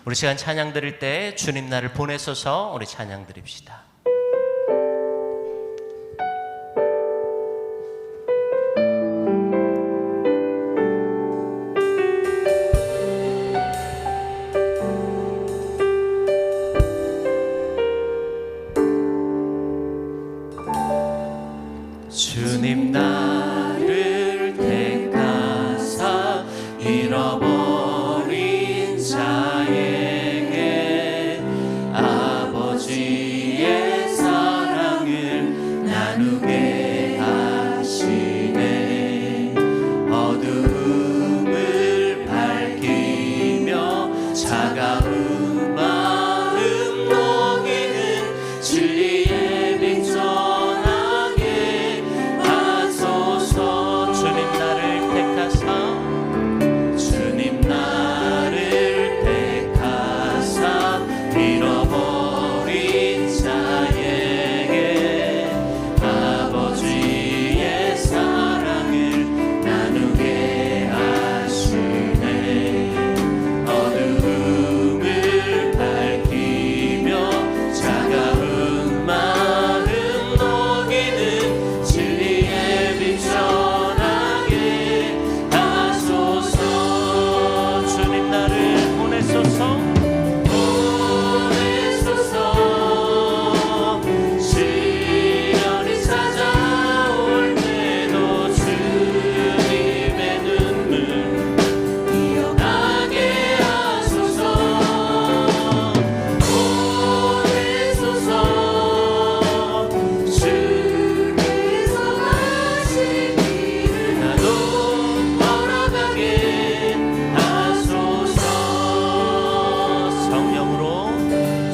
우리 시간 찬양 드릴 때 주님 나를 보내소서 우리 찬양 드립시다. 주님 나를 택하사 잃어버린 자에게 아버지의 사랑을 나누게 하시네. 어두움을 밝히며 차가운 마음 녹이는 진리의 빛 전하게 하소서. 주님 나를 택하사 주님 나를 택하사 잃어버린 자에게 아버지의 사랑을 나누게 하시네. 어두움을 밝히며 차가운 마음 녹이는 진리의 빛 전하게 하소서. 주님 나를 보내소서 보내소서. 시련이 찾아올 때도 주님의 눈물 기억나게 하소서. 보내소서. 주께서 가신 길을 나도 걸어가게 하소서.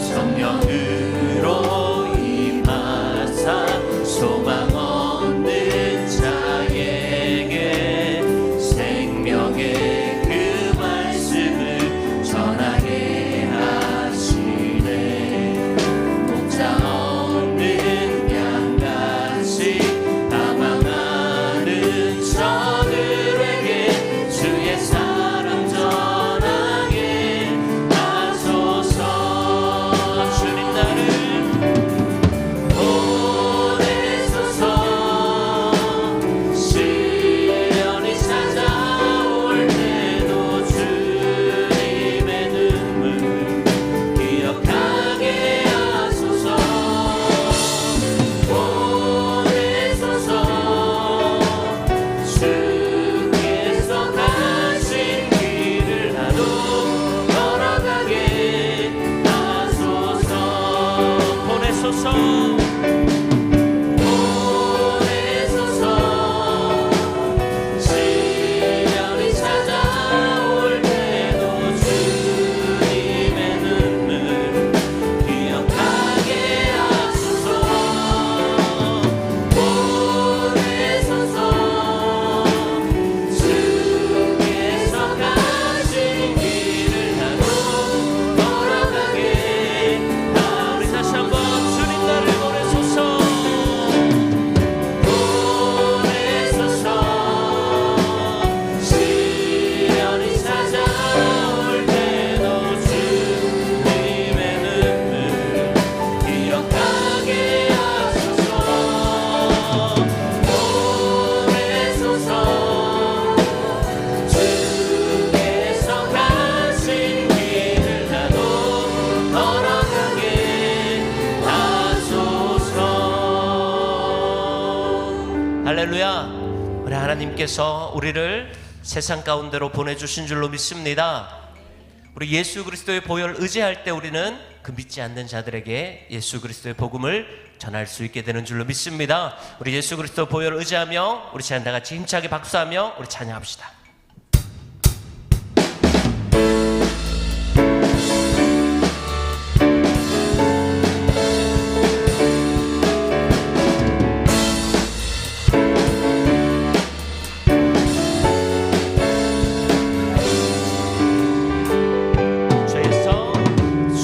성령으로 임하사 소망 얻는 자에게 생명의 그 말씀을 전하게 하시네. 목자 없는 양같이 방황하는 저들에게 주의 사랑 전하게 하소서. 주님 나를 보내소서. 시련이 찾아올 때도 주님의 눈물 기억하게 하소서. 보내소서. 주께서 가신 길을 나도 걸어가게 하소서. 보내소서. 보내소서. 시련이 찾아올 때도 주님의 눈물 기억하게 하소서. 보내소서. 주께서 가신 길을 나도 걸어가게. 우리 다시 한번 주님 나를 보내소서. 보내소서. 시련이 찾아올 때도 주님의 눈물 기억하게 하소서. 보내소서. 주께서 가신 길을 나도 걸어가게 하소서. 할렐루야. 우리 하나님께서 우리를 세상 가운데로 보내주신 줄로 믿습니다. 우리 예수 그리스도의 보혈 의지할 때 우리는 그 믿지 않는 자들에게 예수 그리스도의 복음을 전할 수 있게 되는 줄로 믿습니다. 우리 예수 그리스도 보혈 의지하며 우리 다 같이 힘차게 박수하며 우리 찬양합시다.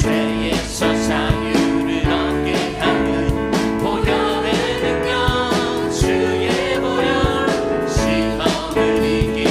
죄에서 자유를 얻게 하는 보혈의 능력, 주의 보혈 시험을 이기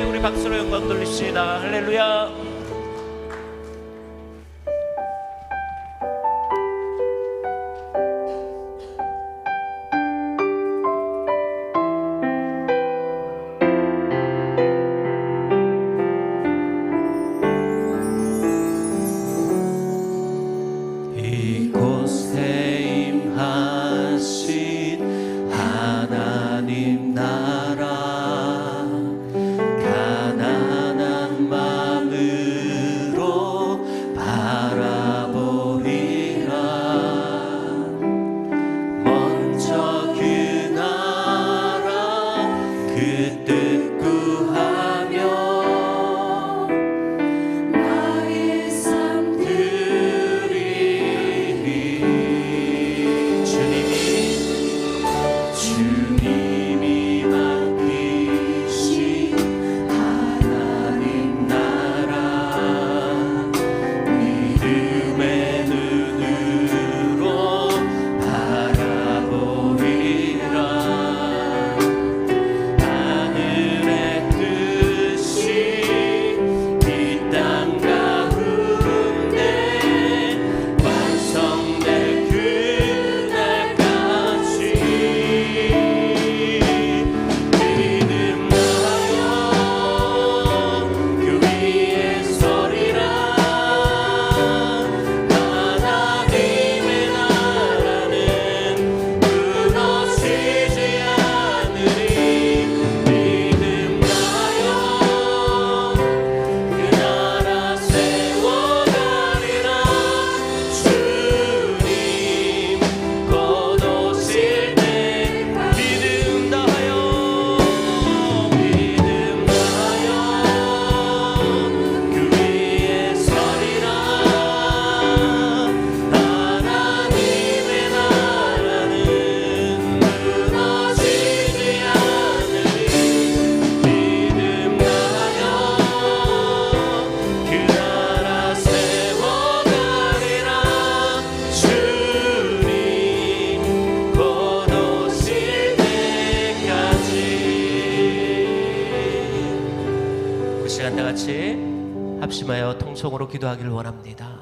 우리 박수로 영광 돌립시다. 할렐루야. 합심하여 통성으로 기도하기를 원합니다.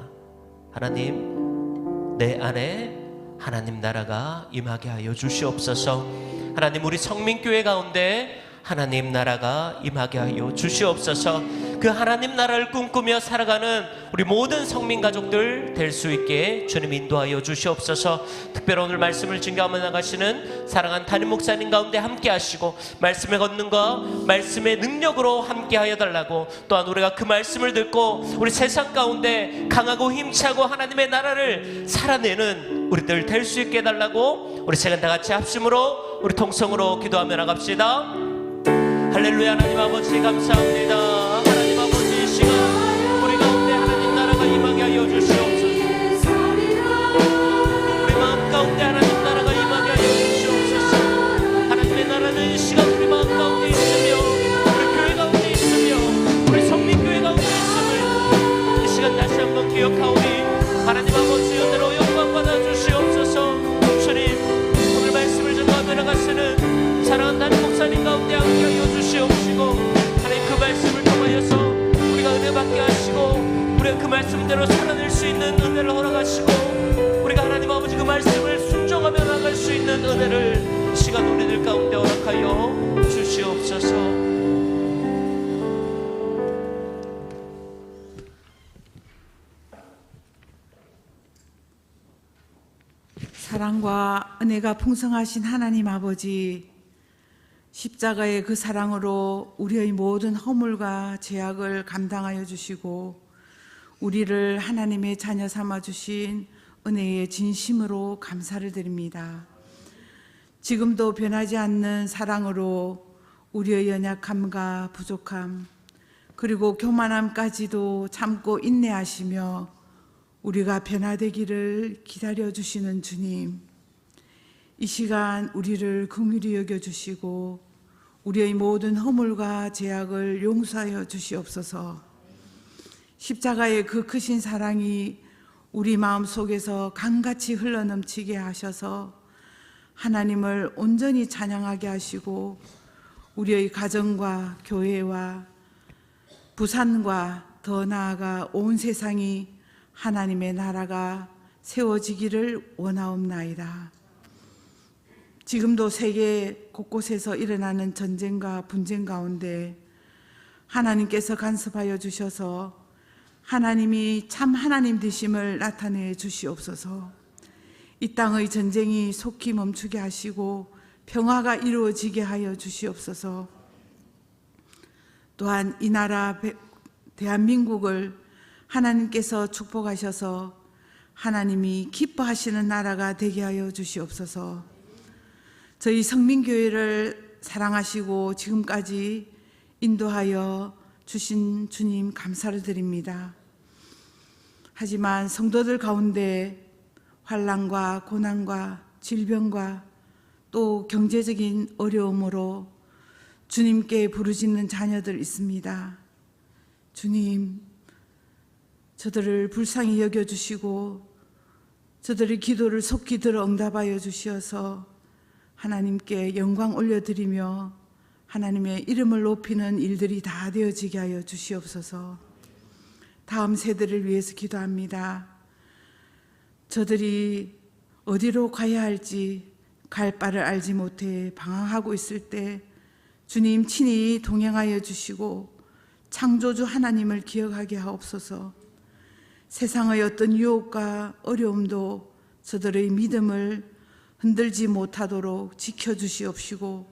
하나님, 내 안에 하나님 나라가 임하게 하여 주시옵소서. 하나님, 우리 성민교회 가운데 하나님 나라가 임하게 하여 주시옵소서. 그 하나님 나라를 꿈꾸며 살아가는 우리 모든 성민 가족들 될 수 있게 주님 인도하여 주시옵소서. 특별히 오늘 말씀을 증거하며 나가시는 사랑하는 담임 목사님 가운데 함께 하시고 말씀의 권능과 말씀의 능력으로 함께 하여 달라고, 또한 우리가 그 말씀을 듣고 우리 세상 가운데 강하고 힘차고 하나님의 나라를 살아내는 우리들 될 수 있게 해달라고 우리 시간 다 같이 합심으로 우리 통성으로 기도하며 나갑시다. 할렐루야. 하나님 아버지 감사합니다. 하나님 아버지 이 시간 우리 가운데 하나님 나라가 임하게 하여 주시옵소서. 우리 마음 가운데 하나님 나라가 임하게 하여 주시옵소서. 하나님의 나라는 이 시간 우리 마음 가운데 있으며 우리 교회 가운데 있으며 우리 성민교회 가운데 있음을 이 시간 다시 한번 기억하오니 하나님 아버지 은혜로 영광 받아 주시옵소서. 주님, 오늘 말씀을 전하며 나가시는 사랑하는 담임 목사님 가운데 함께 하여 주시옵시고, 하나님 그 말씀을 통하여서 우리가 은혜 받게 하시고 우리가 그 말씀대로 살아낼 수 있는 은혜를 허락하시고 우리가 하나님 아버지 그 말씀을 순종하며 나갈 수 있는 은혜를 이 시간 우리들 가운데 허락하여 주시옵소서. 사랑과 은혜가 풍성하신 하나님 아버지, 십자가의 그 사랑으로 우리의 모든 허물과 죄악을 감당하여 주시고 우리를 하나님의 자녀 삼아 주신 은혜에 진심으로 감사를 드립니다. 지금도 변하지 않는 사랑으로 우리의 연약함과 부족함 그리고 교만함까지도 참고 인내하시며 우리가 변화되기를 기다려주시는 주님, 이 시간 우리를 긍휼히 여겨주시고 우리의 모든 허물과 죄악을 용서하여 주시옵소서. 십자가의 그 크신 사랑이 우리 마음속에서 강같이 흘러넘치게 하셔서 하나님을 온전히 찬양하게 하시고 우리의 가정과 교회와 부산과 더 나아가 온 세상이 하나님의 나라가 세워지기를 원하옵나이다. 지금도 세계 곳곳에서 일어나는 전쟁과 분쟁 가운데 하나님께서 간섭하여 주셔서 하나님이 참 하나님 되심을 나타내 주시옵소서. 이 땅의 전쟁이 속히 멈추게 하시고 평화가 이루어지게 하여 주시옵소서. 또한 이 나라 대한민국을 하나님께서 축복하셔서 하나님이 기뻐하시는 나라가 되게 하여 주시옵소서. 저희 성민교회를 사랑하시고 지금까지 인도하여 주신 주님 감사를 드립니다. 하지만 성도들 가운데 환난과 고난과 질병과 또 경제적인 어려움으로 주님께 부르짖는 자녀들 있습니다. 주님, 저들을 불쌍히 여겨주시고 저들의 기도를 속히 들어 응답하여 주시어서 하나님께 영광 올려드리며 하나님의 이름을 높이는 일들이 다 되어지게 하여 주시옵소서. 다음 세대를 위해서 기도합니다. 저들이 어디로 가야 할지 갈 바를 알지 못해 방황하고 있을 때 주님 친히 동행하여 주시고 창조주 하나님을 기억하게 하옵소서. 세상의 어떤 유혹과 어려움도 저들의 믿음을 흔들지 못하도록 지켜주시옵시고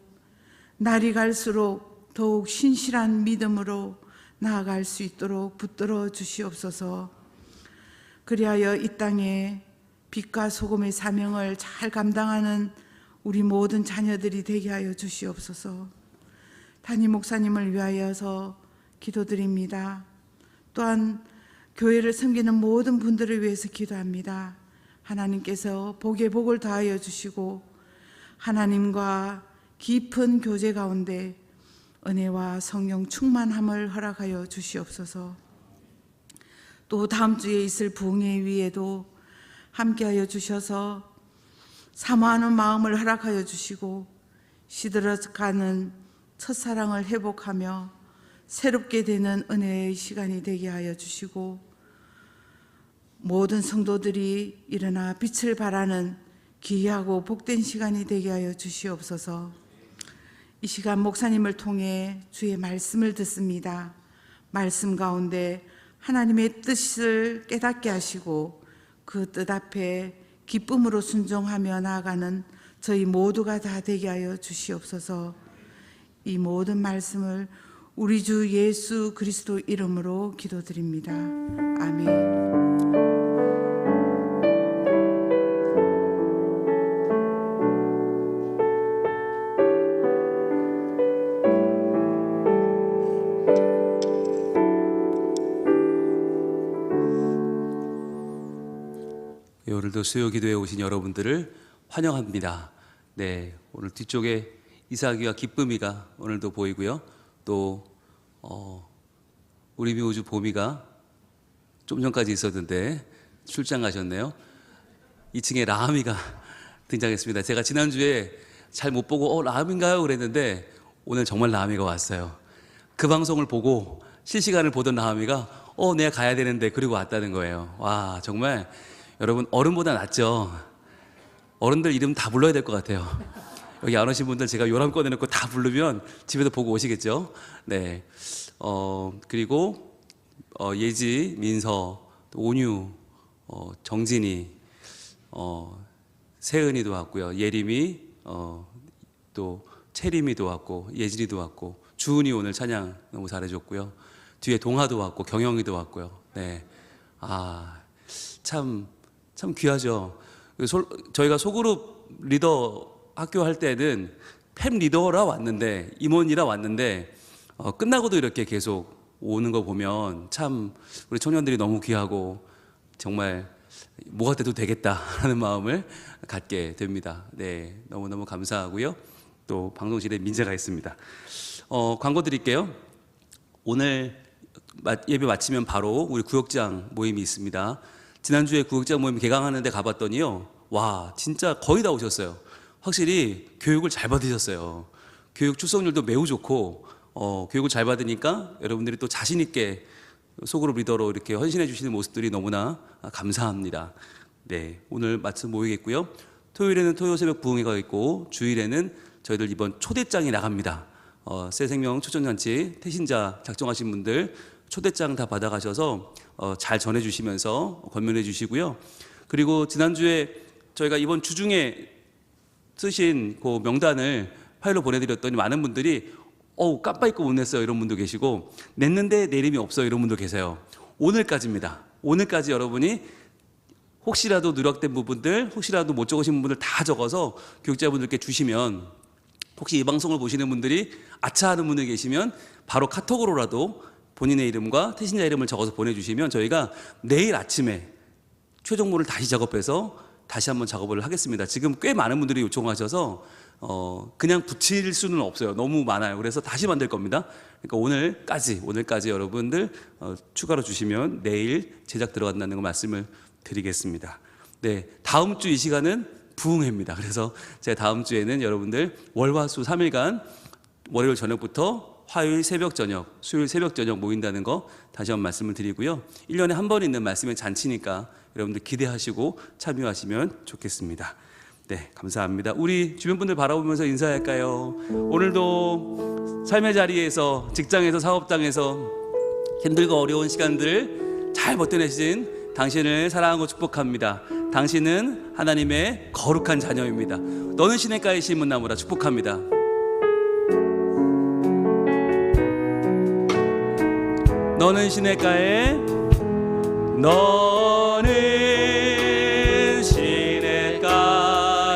날이 갈수록 더욱 신실한 믿음으로 나아갈 수 있도록 붙들어 주시옵소서. 그리하여 이 땅에 빛과 소금의 사명을 잘 감당하는 우리 모든 자녀들이 되게 하여 주시옵소서. 담임 목사님을 위하여서 기도드립니다. 또한 교회를 섬기는 모든 분들을 위해서 기도합니다. 하나님께서 복에 복을 더하여 주시고 하나님과 깊은 교제 가운데 은혜와 성령 충만함을 허락하여 주시옵소서. 또 다음 주에 있을 부흥회 위에도 함께하여 주셔서 사모하는 마음을 허락하여 주시고 시들어가는 첫사랑을 회복하며 새롭게 되는 은혜의 시간이 되게 하여 주시고 모든 성도들이 일어나 빛을 발하는 귀하고 복된 시간이 되게 하여 주시옵소서. 이 시간 목사님을 통해 주의 말씀을 듣습니다. 말씀 가운데 하나님의 뜻을 깨닫게 하시고 그 뜻 앞에 기쁨으로 순종하며 나아가는 저희 모두가 다 되게 하여 주시옵소서. 이 모든 말씀을 우리 주 예수 그리스도 이름으로 기도드립니다. 아멘. 오늘도 수요기도에 오신 여러분들을 환영합니다. 네, 오늘 뒤쪽에 이삭이와 기쁨이가 오늘도 보이고요. 또 우리 미우주 보미가 좀 전까지 있었는데 출장 가셨네요. 2층에 라미가 등장했습니다. 제가 지난주에 잘 못 보고 라미인가요? 그랬는데 오늘 정말 라미가 왔어요. 그 방송을 보고 실시간을 보던 라미가 내가 가야 되는데 그리고 왔다는 거예요. 와, 정말 여러분 어른보다 낫죠. 어른들 이름 다 불러야 될 것 같아요. 여기 안 오신 분들 제가 요람 꺼내놓고 다 부르면 집에서 보고 오시겠죠. 네. 그리고 예지, 민서, 또 온유, 정진이, 세은이도 왔고요. 예림이, 또 채림이도 왔고, 예진이도 왔고, 주은이 오늘 찬양 너무 잘해줬고요. 뒤에 동아도 왔고, 경영이도 왔고요. 네. 참 귀하죠. 저희가 소그룹 리더 학교 할 때는 팸 리더라 왔는데, 임원이라 왔는데, 끝나고도 이렇게 계속 오는 거 보면 참 우리 청년들이 너무 귀하고 정말 뭐가 돼도 되겠다 하는 마음을 갖게 됩니다. 네, 너무너무 감사하고요. 또 방송실에 민재가 있습니다. 광고 드릴게요. 오늘 예배 마치면 바로 우리 구역장 모임이 있습니다. 지난주에 구역장 모임 개강하는데 가봤더니요, 와, 진짜 거의 다 오셨어요. 확실히 교육을 잘 받으셨어요. 교육 출석률도 매우 좋고 교육을 잘 받으니까 여러분들이 또 자신 있게 소그룹 리더로 이렇게 헌신해 주시는 모습들이 너무나 감사합니다. 네, 오늘 말씀 모이겠고요. 토요일에는 토요 새벽 부흥회가 있고 주일에는 저희들 이번 초대장이 나갑니다. 새 생명 초청잔치 태신자 작정하신 분들 초대장 다 받아가셔서 잘 전해주시면서 권면해 주시고요. 그리고 지난주에 저희가 이번 주중에 쓰신 그 명단을 파일로 보내드렸더니 많은 분들이 깜빡 잊고 못 냈어요 이런 분도 계시고, 냈는데 내 이름이 없어요 이런 분도 계세요. 오늘까지입니다. 오늘까지 여러분이 혹시라도 누락된 부분들, 혹시라도 못 적으신 부분들 다 적어서 교육자분들께 주시면, 혹시 이 방송을 보시는 분들이 아차 하는 분들 계시면 바로 카톡으로라도 본인의 이름과 태신자 이름을 적어서 보내주시면 저희가 내일 아침에 최종본을 다시 작업해서 다시 한번 작업을 하겠습니다. 지금 꽤 많은 분들이 요청하셔서 그냥 붙일 수는 없어요. 너무 많아요. 그래서 다시 만들 겁니다. 그러니까 오늘까지 여러분들 추가로 주시면 내일 제작 들어간다는 거 말씀을 드리겠습니다. 네, 다음 주 이 시간은 부흥회입니다. 그래서 제가 다음 주에는 여러분들 월화수 3일간 월요일 저녁부터 화요일 새벽 저녁, 수요일 새벽 저녁 모인다는 거 다시 한번 말씀을 드리고요. 1년에 한 번 있는 말씀의 잔치니까 여러분들 기대하시고 참여하시면 좋겠습니다. 네, 감사합니다. 우리 주변 분들 바라보면서 인사할까요? 오늘도 삶의 자리에서, 직장에서, 사업장에서 힘들고 어려운 시간들 잘 버텨내신 당신을 사랑하고 축복합니다. 당신은 하나님의 거룩한 자녀입니다. 너는 시냇가에 심은 나무라. 축복합니다. 너는 시냇가에, 너는 시냇가에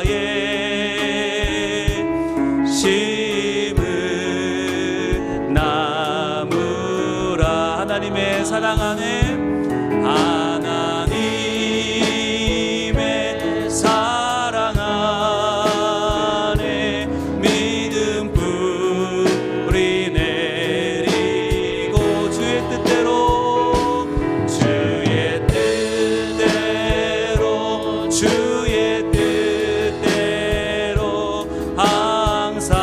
심은 나무라. 하나님의 사랑 안에, 하나님의 사랑 안에 믿음 뿌리 내리고 주의 뜻대로 항상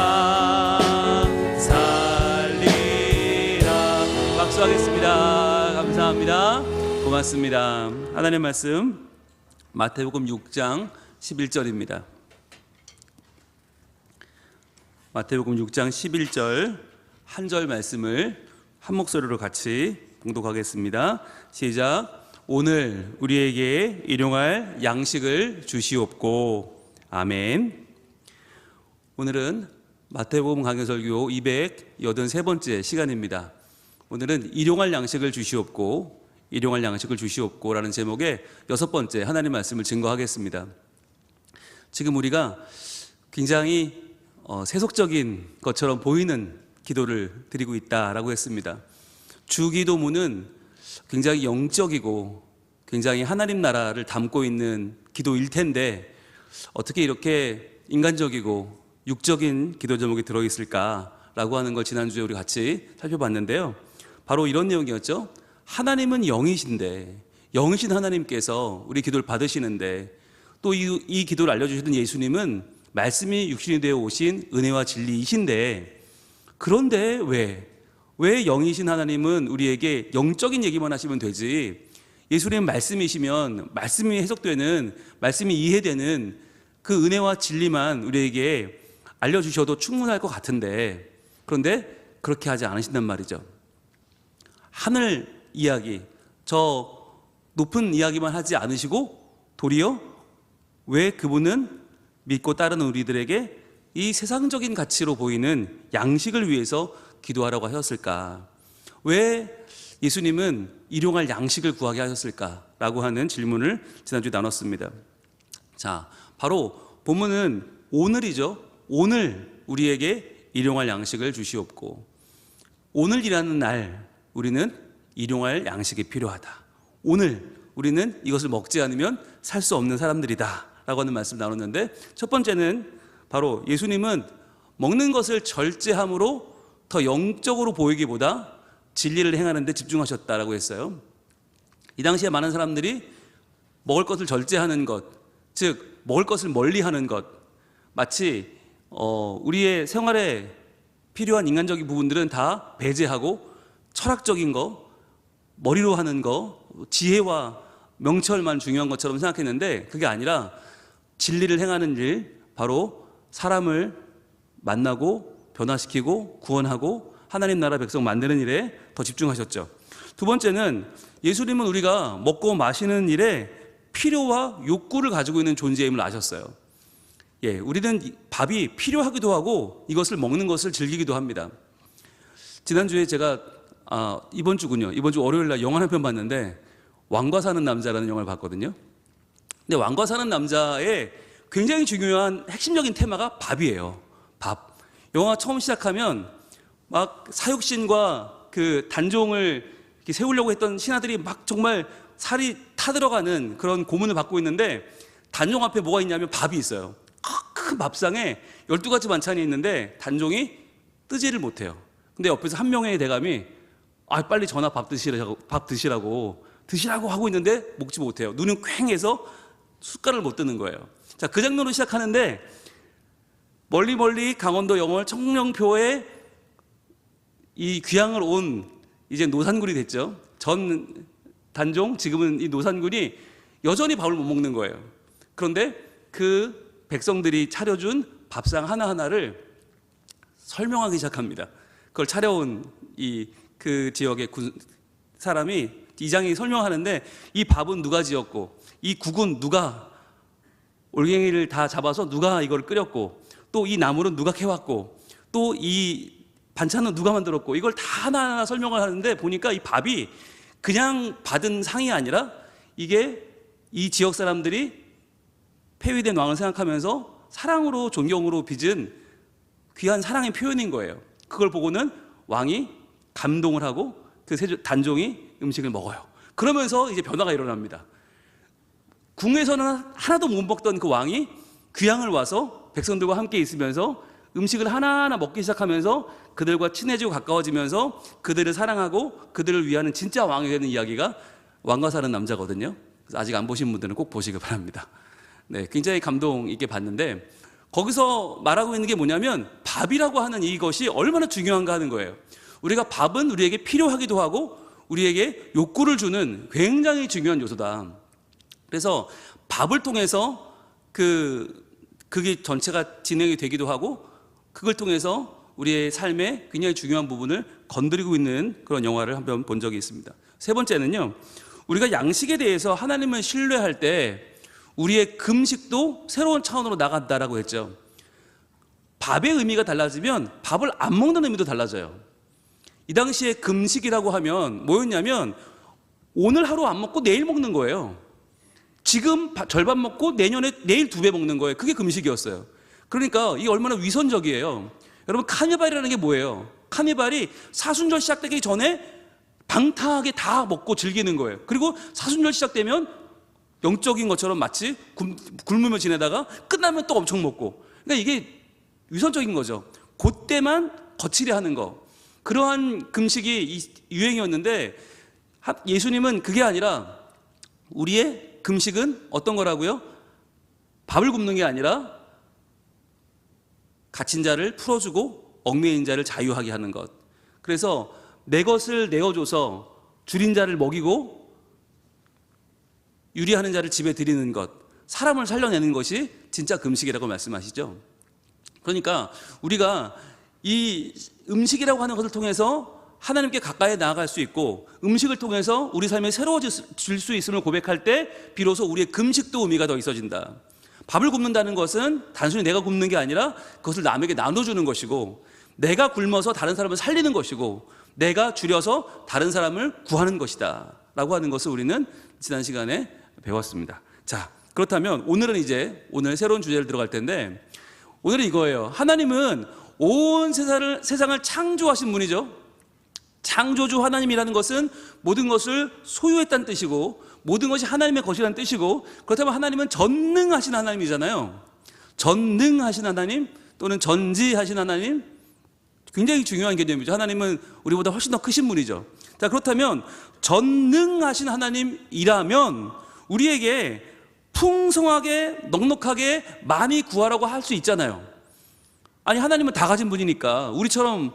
살리라. 박수하겠습니다. 감사합니다. 고맙습니다. 하나님의 말씀 마태복음 6장 11절입니다. 마태복음 6장 11절 한 절 말씀을 한 목소리로 같이 봉독하겠습니다. 시작. 오늘 우리에게 일용할 양식을 주시옵고. 아멘. 오늘은 마태복음 강해설교 283번째 시간입니다. 오늘은 일용할 양식을 주시옵고, 일용할 양식을 주시옵고라는 제목의 6번째 하나님 말씀을 증거하겠습니다. 지금 우리가 굉장히 세속적인 것처럼 보이는 기도를 드리고 있다라고 했습니다. 주기도문은 굉장히 영적이고 굉장히 하나님 나라를 담고 있는 기도일 텐데 어떻게 이렇게 인간적이고 육적인 기도 제목이 들어있을까라고 하는 걸 지난주에 우리 같이 살펴봤는데요. 바로 이런 내용이었죠. 하나님은 영이신데, 영이신 하나님께서 우리 기도를 받으시는데, 또 이 기도를 알려주시던 예수님은 말씀이 육신이 되어 오신 은혜와 진리이신데, 그런데 왜 영이신 하나님은 우리에게 영적인 얘기만 하시면 되지, 예수님은 말씀이시면 말씀이 해석되는, 말씀이 이해되는 그 은혜와 진리만 우리에게 알려주셔도 충분할 것 같은데, 그런데 그렇게 하지 않으신단 말이죠. 하늘 이야기, 저 높은 이야기만 하지 않으시고 도리어 왜 그분은 믿고 따르는 우리들에게 이 세상적인 가치로 보이는 양식을 위해서 기도하라고 하셨을까? 왜 예수님은 일용할 양식을 구하게 하셨을까라고 하는 질문을 지난주에 나눴습니다. 자, 바로 본문은 오늘이죠. 오늘 우리에게 일용할 양식을 주시옵고, 오늘이라는 날 우리는 일용할 양식이 필요하다. 오늘 우리는 이것을 먹지 않으면 살 수 없는 사람들이다 라고 하는 말씀을 나눴는데, 첫 번째는 바로 예수님은 먹는 것을 절제함으로 더 영적으로 보이기보다 진리를 행하는 데 집중하셨다라고 했어요. 이 당시에 많은 사람들이 먹을 것을 절제하는 것, 즉 먹을 것을 멀리하는 것, 마치 우리의 생활에 필요한 인간적인 부분들은 다 배제하고 철학적인 거, 머리로 하는 거, 지혜와 명철만 중요한 것처럼 생각했는데 그게 아니라 진리를 행하는 일, 바로 사람을 만나고 변화시키고 구원하고 하나님 나라 백성 만드는 일에 더 집중하셨죠. 두 번째는 예수님은 우리가 먹고 마시는 일에 필요와 욕구를 가지고 있는 존재임을 아셨어요. 예, 우리는 밥이 필요하기도 하고 이것을 먹는 것을 즐기기도 합니다. 지난주에 제가 이번 주 월요일 날 영화 한 편 봤는데 왕과 사는 남자라는 영화를 봤거든요. 근데 왕과 사는 남자의 굉장히 중요한 핵심적인 테마가 밥이에요. 밥. 영화 처음 시작하면 막 사육신과 그 단종을 이렇게 세우려고 했던 신하들이 막 정말 살이 타들어가는 그런 고문을 받고 있는데 단종 앞에 뭐가 있냐면 밥이 있어요. 큰 밥상에 12가지 반찬이 있는데 단종이 뜨지를 못해요. 근데 옆에서 한 명의 대감이 빨리 전화 밥 드시라고 하고 있는데 먹지 못해요. 눈은 퀭해서 숟갈을 못 드는 거예요. 자, 그 장면으로 시작하는데 멀리 강원도 영월 청령표에 이 귀향을 온 이제 노산군이 됐죠. 전 단종, 지금은 이 노산군이 여전히 밥을 못 먹는 거예요. 그런데 그 백성들이 차려준 밥상 하나하나를 설명하기 시작합니다. 그걸 차려온 그 지역의 사람이 이장이 설명하는데 이 밥은 누가 지었고 이 국은 누가 올갱이를 다 잡아서 누가 이걸 끓였고 또 이 나물은 누가 캐왔고 또 이 반찬은 누가 만들었고 이걸 다 하나하나 설명을 하는데 보니까 이 밥이 그냥 받은 상이 아니라 이게 이 지역 사람들이 폐위된 왕을 생각하면서 사랑으로 존경으로 빚은 귀한 사랑의 표현인 거예요. 그걸 보고는 왕이 감동을 하고 그 단종이 음식을 먹어요. 그러면서 이제 변화가 일어납니다. 궁에서는 하나도 못 먹던 그 왕이 귀향을 와서 백성들과 함께 있으면서 음식을 하나하나 먹기 시작하면서 그들과 친해지고 가까워지면서 그들을 사랑하고 그들을 위하는 진짜 왕이 되는 이야기가 왕과 사는 남자거든요. 그래서 아직 안 보신 분들은 꼭 보시기 바랍니다. 네, 굉장히 감동 있게 봤는데 거기서 말하고 있는 게 뭐냐면 밥이라고 하는 이것이 얼마나 중요한가 하는 거예요. 우리가 밥은 우리에게 필요하기도 하고 우리에게 욕구를 주는 굉장히 중요한 요소다. 그래서 밥을 통해서 그게 전체가 진행이 되기도 하고 그걸 통해서 우리의 삶에 굉장히 중요한 부분을 건드리고 있는 그런 영화를 한번 본 적이 있습니다. 세 번째는요, 우리가 양식에 대해서 하나님을 신뢰할 때 우리의 금식도 새로운 차원으로 나간다라고 했죠. 밥의 의미가 달라지면 밥을 안 먹는 의미도 달라져요. 이 당시에 금식이라고 하면 뭐였냐면 오늘 하루 안 먹고 내일 먹는 거예요. 지금 절반 먹고 내일 2배 먹는 거예요. 그게 금식이었어요. 그러니까 이게 얼마나 위선적이에요. 여러분, 카니발이라는 게 뭐예요? 카니발이 사순절 시작되기 전에 방탕하게 다 먹고 즐기는 거예요. 그리고 사순절 시작되면 영적인 것처럼 마치 굶으며 지내다가 끝나면 또 엄청 먹고. 그러니까 이게 위선적인 거죠. 그때만 거칠게 하는 거. 그러한 금식이 유행이었는데 예수님은 그게 아니라 우리의 금식은 어떤 거라고요? 밥을 굶는 게 아니라 갇힌 자를 풀어주고 얽매인 자를 자유하게 하는 것. 그래서 내 것을 내어줘서 줄인 자를 먹이고 유리하는 자를 집에 들이는 것, 사람을 살려내는 것이 진짜 금식이라고 말씀하시죠. 그러니까 우리가 이 음식이라고 하는 것을 통해서 하나님께 가까이 나아갈 수 있고 음식을 통해서 우리 삶이 새로워질 수 있음을 고백할 때 비로소 우리의 금식도 의미가 더 있어진다. 밥을 굶는다는 것은 단순히 내가 굶는 게 아니라 그것을 남에게 나눠주는 것이고 내가 굶어서 다른 사람을 살리는 것이고 내가 줄여서 다른 사람을 구하는 것이다 라고 하는 것을 우리는 지난 시간에 배웠습니다. 자, 그렇다면 오늘 새로운 주제를 들어갈 텐데 오늘은 이거예요. 하나님은 온 세상을 창조하신 분이죠. 창조주 하나님이라는 것은 모든 것을 소유했다는 뜻이고 모든 것이 하나님의 것이라는 뜻이고 그렇다면 하나님은 전능하신 하나님이잖아요. 전능하신 하나님 또는 전지하신 하나님, 굉장히 중요한 개념이죠. 하나님은 우리보다 훨씬 더 크신 분이죠. 자, 그렇다면 전능하신 하나님이라면 우리에게 풍성하게 넉넉하게 많이 구하라고 할 수 있잖아요. 아니 하나님은 다 가진 분이니까, 우리처럼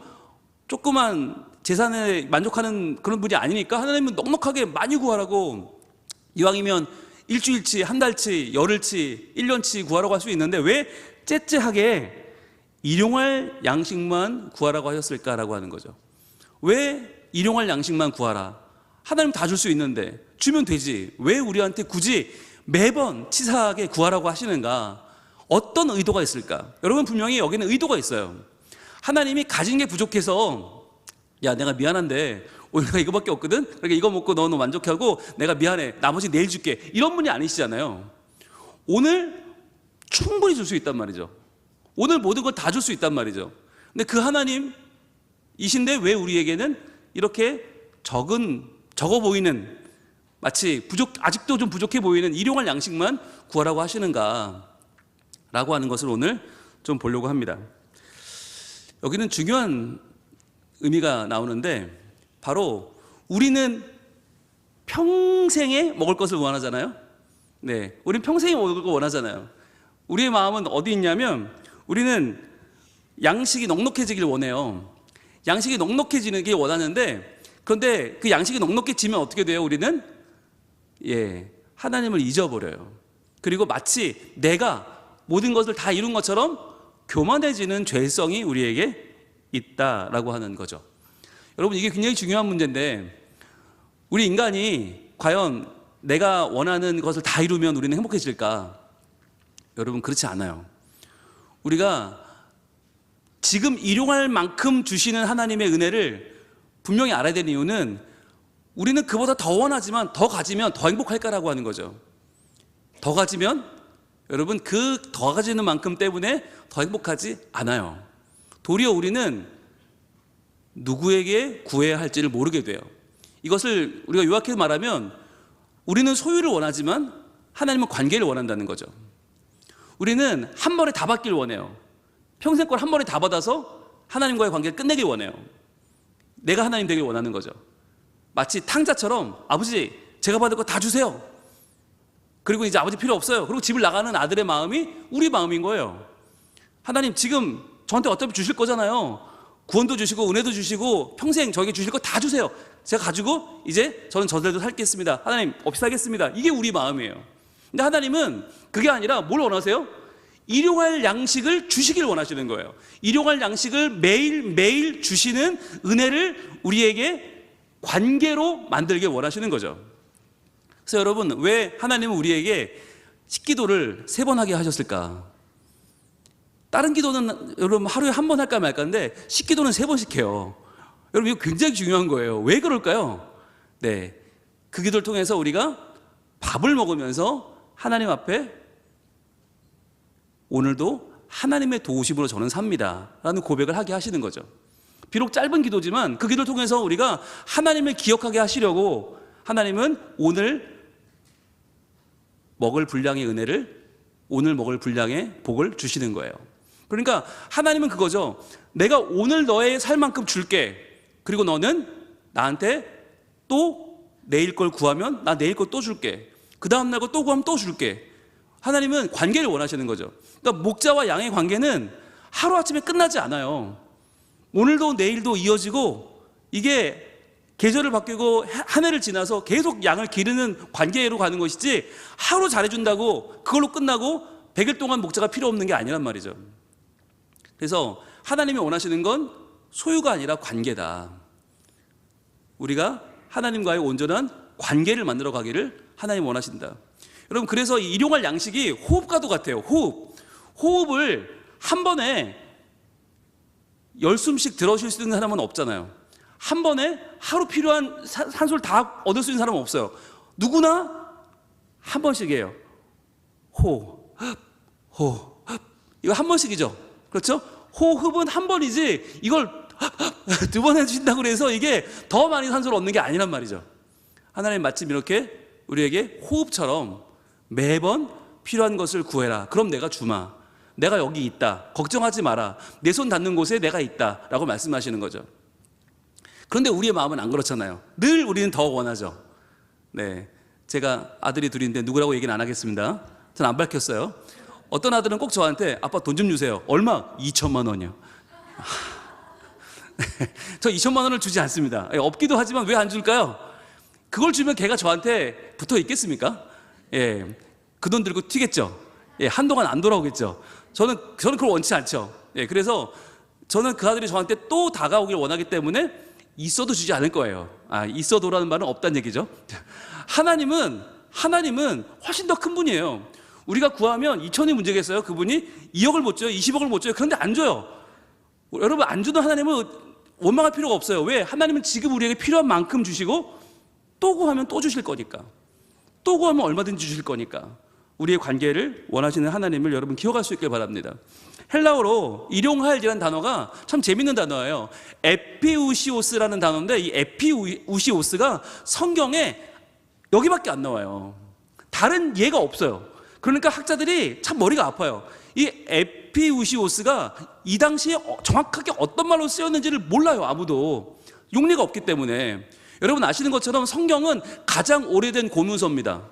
조그만 재산에 만족하는 그런 분이 아니니까 하나님은 넉넉하게 많이 구하라고, 이왕이면 일주일치, 한 달치, 열흘치, 1년치 구하라고 할 수 있는데 왜 째째하게 일용할 양식만 구하라고 하셨을까라고 하는 거죠. 왜 일용할 양식만 구하라? 하나님 다 줄 수 있는데 주면 되지, 왜 우리한테 굳이 매번 치사하게 구하라고 하시는가? 어떤 의도가 있을까? 여러분, 분명히 여기는 의도가 있어요. 하나님이 가진 게 부족해서, 야, 내가 미안한데 오늘 내가 이거밖에 없거든? 그러니까 이거 먹고 너는 만족하고 내가 미안해, 나머지 내일 줄게, 이런 분이 아니시잖아요. 오늘 충분히 줄 수 있단 말이죠. 오늘 모든 걸 다 줄 수 있단 말이죠. 근데 그 하나님이신데 왜 우리에게는 이렇게 적어 보이는, 마치 아직도 좀 부족해 보이는 일용할 양식만 구하라고 하시는가 라고 하는 것을 오늘 좀 보려고 합니다. 여기는 중요한 의미가 나오는데, 바로 우리는 평생에 먹을 것을 원하잖아요. 네, 우리는 평생에 먹을 걸 원하잖아요. 우리의 마음은 어디 있냐면, 우리는 양식이 넉넉해지길 원해요. 양식이 넉넉해지는 원하는데, 그런데 그 양식이 넉넉해지면 어떻게 돼요? 우리는 하나님을 잊어버려요. 그리고 마치 내가 모든 것을 다 이룬 것처럼 교만해지는 죄성이 우리에게 있다라고 하는 거죠. 여러분, 이게 굉장히 중요한 문제인데, 우리 인간이 과연 내가 원하는 것을 다 이루면 우리는 행복해질까? 여러분, 그렇지 않아요. 우리가 지금 일용할 만큼 주시는 하나님의 은혜를 분명히 알아야 되는 이유는, 우리는 그보다 더 원하지만 더 가지면 더 행복할까라고 하는 거죠. 더 가지면, 여러분, 그 더 가지는 만큼 때문에 더 행복하지 않아요. 도리어 우리는 누구에게 구해야 할지를 모르게 돼요. 이것을 우리가 요약해서 말하면, 우리는 소유를 원하지만 하나님은 관계를 원한다는 거죠. 우리는 한 번에 다 받길 원해요. 평생 걸 한 번에 다 받아서 하나님과의 관계를 끝내길 원해요. 내가 하나님 되길 원하는 거죠. 마치 탕자처럼, 아버지 제가 받을 거 다 주세요. 그리고 이제 아버지 필요 없어요. 그리고 집을 나가는 아들의 마음이 우리 마음인 거예요. 하나님 지금 저한테 어차피 주실 거잖아요. 구원도 주시고 은혜도 주시고 평생 저에게 주실 거 다 주세요. 제가 가지고 이제 저는 저대로 살겠습니다. 하나님 없이 살겠습니다. 이게 우리 마음이에요. 근데 하나님은 그게 아니라 뭘 원하세요? 일용할 양식을 주시길 원하시는 거예요. 일용할 양식을 매일매일 주시는 은혜를 우리에게 관계로 만들게 원하시는 거죠. 그래서 여러분, 왜 하나님은 우리에게 식기도를 3번 하게 하셨을까? 다른 기도는 여러분 하루에 한 번 할까 말까인데, 식기도는 3번씩 해요. 여러분, 이거 굉장히 중요한 거예요. 왜 그럴까요? 네, 그 기도를 통해서 우리가 밥을 먹으면서 하나님 앞에 오늘도 하나님의 도우심으로 저는 삽니다 라는 고백을 하게 하시는 거죠. 비록 짧은 기도지만 그 기도를 통해서 우리가 하나님을 기억하게 하시려고, 하나님은 오늘 먹을 분량의 은혜를, 오늘 먹을 분량의 복을 주시는 거예요. 그러니까 하나님은 그거죠. 내가 오늘 너의 살 만큼 줄게. 그리고 너는 나한테 또 내일 걸 구하면 나 내일 걸 또 줄게. 그 다음 날 거 또 구하면 또 줄게. 하나님은 관계를 원하시는 거죠. 그러니까 목자와 양의 관계는 하루아침에 끝나지 않아요. 오늘도 내일도 이어지고, 이게 계절을 바뀌고 한 해를 지나서 계속 양을 기르는 관계로 가는 것이지, 하루 잘해준다고 그걸로 끝나고 100일 동안 목자가 필요 없는 게 아니란 말이죠. 그래서 하나님이 원하시는 건 소유가 아니라 관계다. 우리가 하나님과의 온전한 관계를 만들어 가기를 하나님 원하신다. 여러분, 그래서 이 일용할 양식이 호흡과도 같아요. 호흡을 한 번에 10숨씩 들어쉴 수 있는 사람은 없잖아요. 한 번에 하루 필요한 산소를 다 얻을 수 있는 사람은 없어요. 누구나 한 번씩이에요. 호흡. 이거 한 번씩이죠. 그렇죠? 호흡은 한 번이지, 이걸 2번 해주신다고 해서 이게 더 많이 산소를 얻는 게 아니란 말이죠. 하나님 마침 이렇게 우리에게 호흡처럼 매번 필요한 것을 구해라. 그럼 내가 주마. 내가 여기 있다. 걱정하지 마라. 내 손 닿는 곳에 내가 있다. 라고 말씀하시는 거죠. 그런데 우리의 마음은 안 그렇잖아요. 늘 우리는 더 원하죠. 네, 제가 아들이 둘인데 누구라고 얘기는 안 하겠습니다. 저는 안 밝혔어요. 어떤 아들은 꼭 저한테 아빠 돈 좀 주세요. 얼마? 2천만 원이요. 저 2천만 원을 주지 않습니다. 없기도 하지만 왜 안 줄까요? 그걸 주면 걔가 저한테 붙어 있겠습니까? 그 돈 들고 튀겠죠. 한동안 안 돌아오겠죠. 저는 그걸 원치 않죠. 그래서 저는 그 아들이 저한테 또 다가오길 원하기 때문에 있어도 주지 않을 거예요. 있어도라는 말은 없다는 얘기죠. 하나님은 훨씬 더 큰 분이에요. 우리가 구하면 2천이 문제겠어요? 그분이 2억을 못 줘요? 20억을 못 줘요? 그런데 안 줘요. 여러분, 안 주던 하나님은 원망할 필요가 없어요. 왜? 하나님은 지금 우리에게 필요한 만큼 주시고 또 구하면 또 주실 거니까. 또 구하면 얼마든지 주실 거니까. 우리의 관계를 원하시는 하나님을 여러분 기억할 수 있길 바랍니다. 헬라어로 일용할이라는 단어가 참 재밌는 단어예요. 에피우시오스라는 단어인데 이 에피우시오스가 성경에 여기밖에 안 나와요. 다른 예가 없어요. 그러니까 학자들이 참 머리가 아파요. 이 에피우시오스가 이 당시에 정확하게 어떤 말로 쓰였는지를 몰라요. 아무도. 용례가 없기 때문에. 여러분 아시는 것처럼 성경은 가장 오래된 고문서입니다.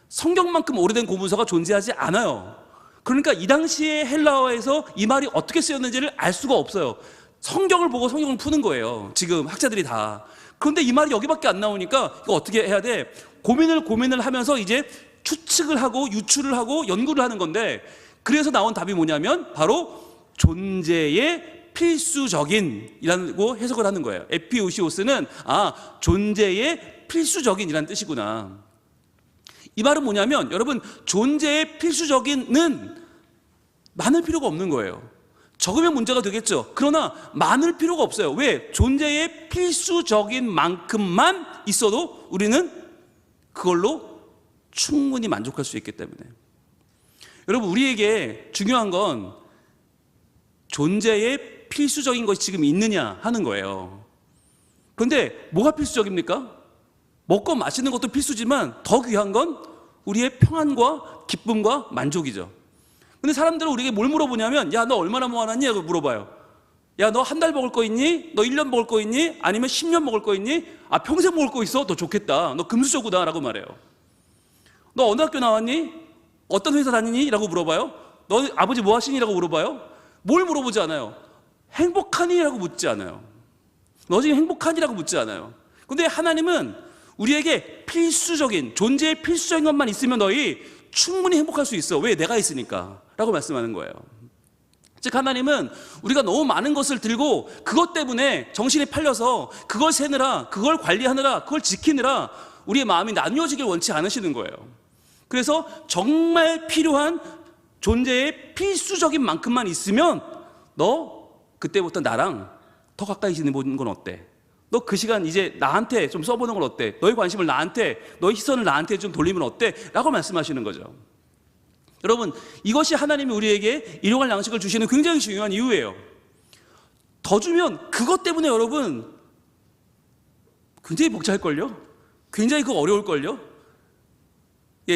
성경만큼 오래된 고문서가 존재하지 않아요. 그러니까 이 당시에 헬라어에서 이 말이 어떻게 쓰였는지를 알 수가 없어요. 성경을 보고 성경을 푸는 거예요. 지금 학자들이 다. 그런데 이 말이 여기밖에 안 나오니까 이거 어떻게 해야 돼? 고민을 하면서 이제 추측을 하고 유추를 하고 연구를 하는 건데, 그래서 나온 답이 뭐냐면 바로 존재의 필수적인이라고 해석을 하는 거예요. 에피오시오스는 존재의 필수적인이라는 뜻이구나. 이 말은 뭐냐면 여러분, 존재의 필수적인은 많을 필요가 없는 거예요. 적으면 문제가 되겠죠. 그러나 많을 필요가 없어요. 왜? 존재의 필수적인 만큼만 있어도 우리는 그걸로 충분히 만족할 수 있기 때문에. 여러분, 우리에게 중요한 건 존재의 필수적인 것이 지금 있느냐 하는 거예요. 그런데 뭐가 필수적입니까? 먹고 마시는 것도 필수지만 더 귀한 건 우리의 평안과 기쁨과 만족이죠. 근데 사람들은 우리에게 뭘 물어보냐면, 야, 너 얼마나 모아놨니? 라고 물어봐요. 야, 너 한 달 먹을 거 있니? 너 1년 먹을 거 있니? 아니면 10년 먹을 거 있니? 평생 먹을 거 있어? 너 좋겠다. 너 금수저구나. 라고 말해요. 너 어느 학교 나왔니? 어떤 회사 다니니? 라고 물어봐요. 너 아버지 뭐 하시니? 라고 물어봐요. 뭘 물어보지 않아요. 행복하니? 라고 묻지 않아요. 너 지금 행복하니? 라고 묻지 않아요. 근데 하나님은 우리에게 필수적인, 존재의 필수적인 것만 있으면 너희 충분히 행복할 수 있어. 왜? 내가 있으니까. 라고 말씀하는 거예요. 즉 하나님은 우리가 너무 많은 것을 들고 그것 때문에 정신이 팔려서 그걸 세느라, 그걸 관리하느라, 그걸 지키느라 우리의 마음이 나뉘어지길 원치 않으시는 거예요. 그래서 정말 필요한 존재의 필수적인 만큼만 있으면 너 그때부터 나랑 더 가까이 지내보는 건 어때? 너 그 시간 이제 나한테 좀 써보는 건 어때? 너의 관심을 나한테, 너의 시선을 나한테 좀 돌리면 어때? 라고 말씀하시는 거죠. 여러분, 이것이 하나님이 우리에게 일용할 양식을 주시는 굉장히 중요한 이유예요. 더 주면 그것 때문에 여러분 굉장히 벅찰걸요? 굉장히 그거 어려울걸요?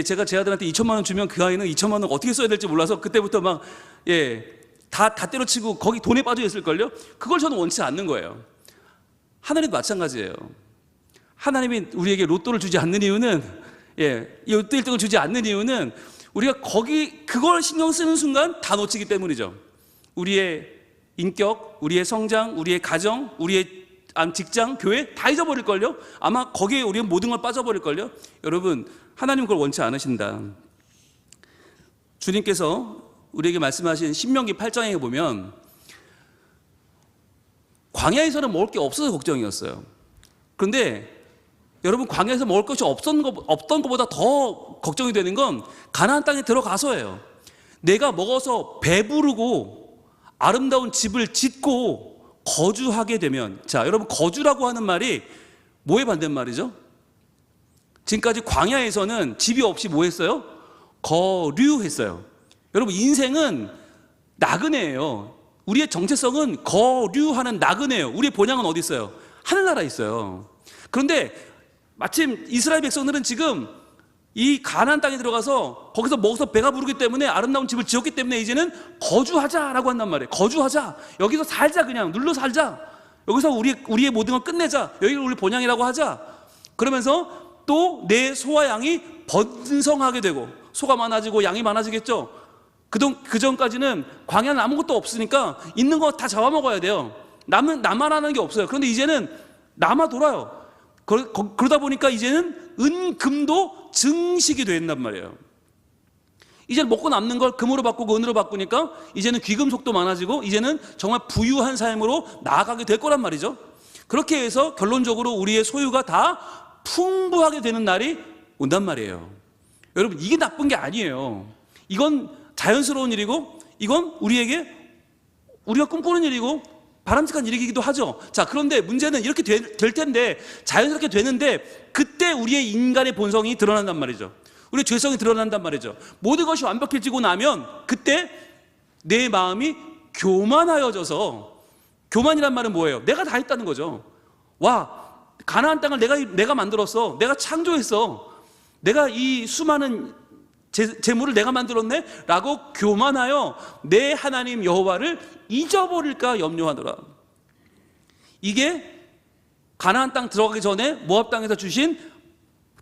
제가 제 아들한테 2천만 원 주면 그 아이는 2천만 원 어떻게 써야 될지 몰라서 그때부터 막 다 때려치고 거기 돈에 빠져 있을걸요? 그걸 저는 원치 않는 거예요. 하나님도 마찬가지예요. 하나님이 우리에게 로또를 주지 않는 이유는, 이 로또 1등을 주지 않는 이유는 우리가 그걸 신경 쓰는 순간 다 놓치기 때문이죠. 우리의 인격, 우리의 성장, 우리의 가정, 우리의 직장, 교회 다 잊어버릴걸요? 아마 거기에 우리의 모든 걸 빠져버릴걸요? 여러분, 하나님 그걸 원치 않으신다. 주님께서 우리에게 말씀하신 신명기 8장에 보면 광야에서는 먹을 게 없어서 걱정이었어요. 그런데 여러분, 광야에서 먹을 것이 없던 것보다 더 걱정이 되는 건 가나안 땅에 들어가서예요. 내가 먹어서 배부르고 아름다운 집을 짓고 거주하게 되면, 자, 여러분, 거주라고 하는 말이 뭐에 반대말이죠? 지금까지 광야에서는 집이 없이 뭐 했어요? 거류했어요. 여러분, 인생은 나그네예요. 우리의 정체성은 거류하는 나그네예요. 우리의 본향은 어디 있어요? 하늘나라에 있어요. 그런데 마침 이스라엘 백성들은 지금 이 가나안 땅에 들어가서 거기서 먹어서 배가 부르기 때문에 아름다운 집을 지었기 때문에 이제는 거주하자라고 한단 말이에요. 거주하자. 여기서 살자. 그냥 눌러 살자. 여기서 우리의 모든 걸 끝내자. 여기를 우리 본향이라고 하자. 그러면서 또 내 소와 양이 번성하게 되고, 소가 많아지고 양이 많아지겠죠. 그 전까지는 광야는 아무것도 없으니까 있는 거 다 잡아먹어야 돼요. 남아나는 게 없어요. 그런데 이제는 남아 돌아요. 그러다 보니까 이제는 은금도 증식이 된단 말이에요. 이제 먹고 남는 걸 금으로 바꾸고 은으로 바꾸니까 이제는 귀금속도 많아지고 이제는 정말 부유한 삶으로 나아가게 될 거란 말이죠. 그렇게 해서 결론적으로 우리의 소유가 다 풍부하게 되는 날이 온단 말이에요. 여러분, 이게 나쁜 게 아니에요. 이건 자연스러운 일이고 이건 우리가 꿈꾸는 일이고 바람직한 일이기도 하죠. 자, 그런데 문제는 이렇게 될 텐데, 자연스럽게 되는데 그때 우리의 인간의 본성이 드러난단 말이죠. 우리의 죄성이 드러난단 말이죠. 모든 것이 완벽해지고 나면 그때 내 마음이 교만하여져서, 교만이란 말은 뭐예요? 내가 다 했다는 거죠. 와, 가나안 땅을 내가 만들었어. 내가 창조했어. 내가 이 수많은 재물을 내가 만들었네? 라고 교만하여 내 하나님 여호와를 잊어버릴까 염려하더라. 이게 가나안 땅 들어가기 전에 모압 땅에서 주신,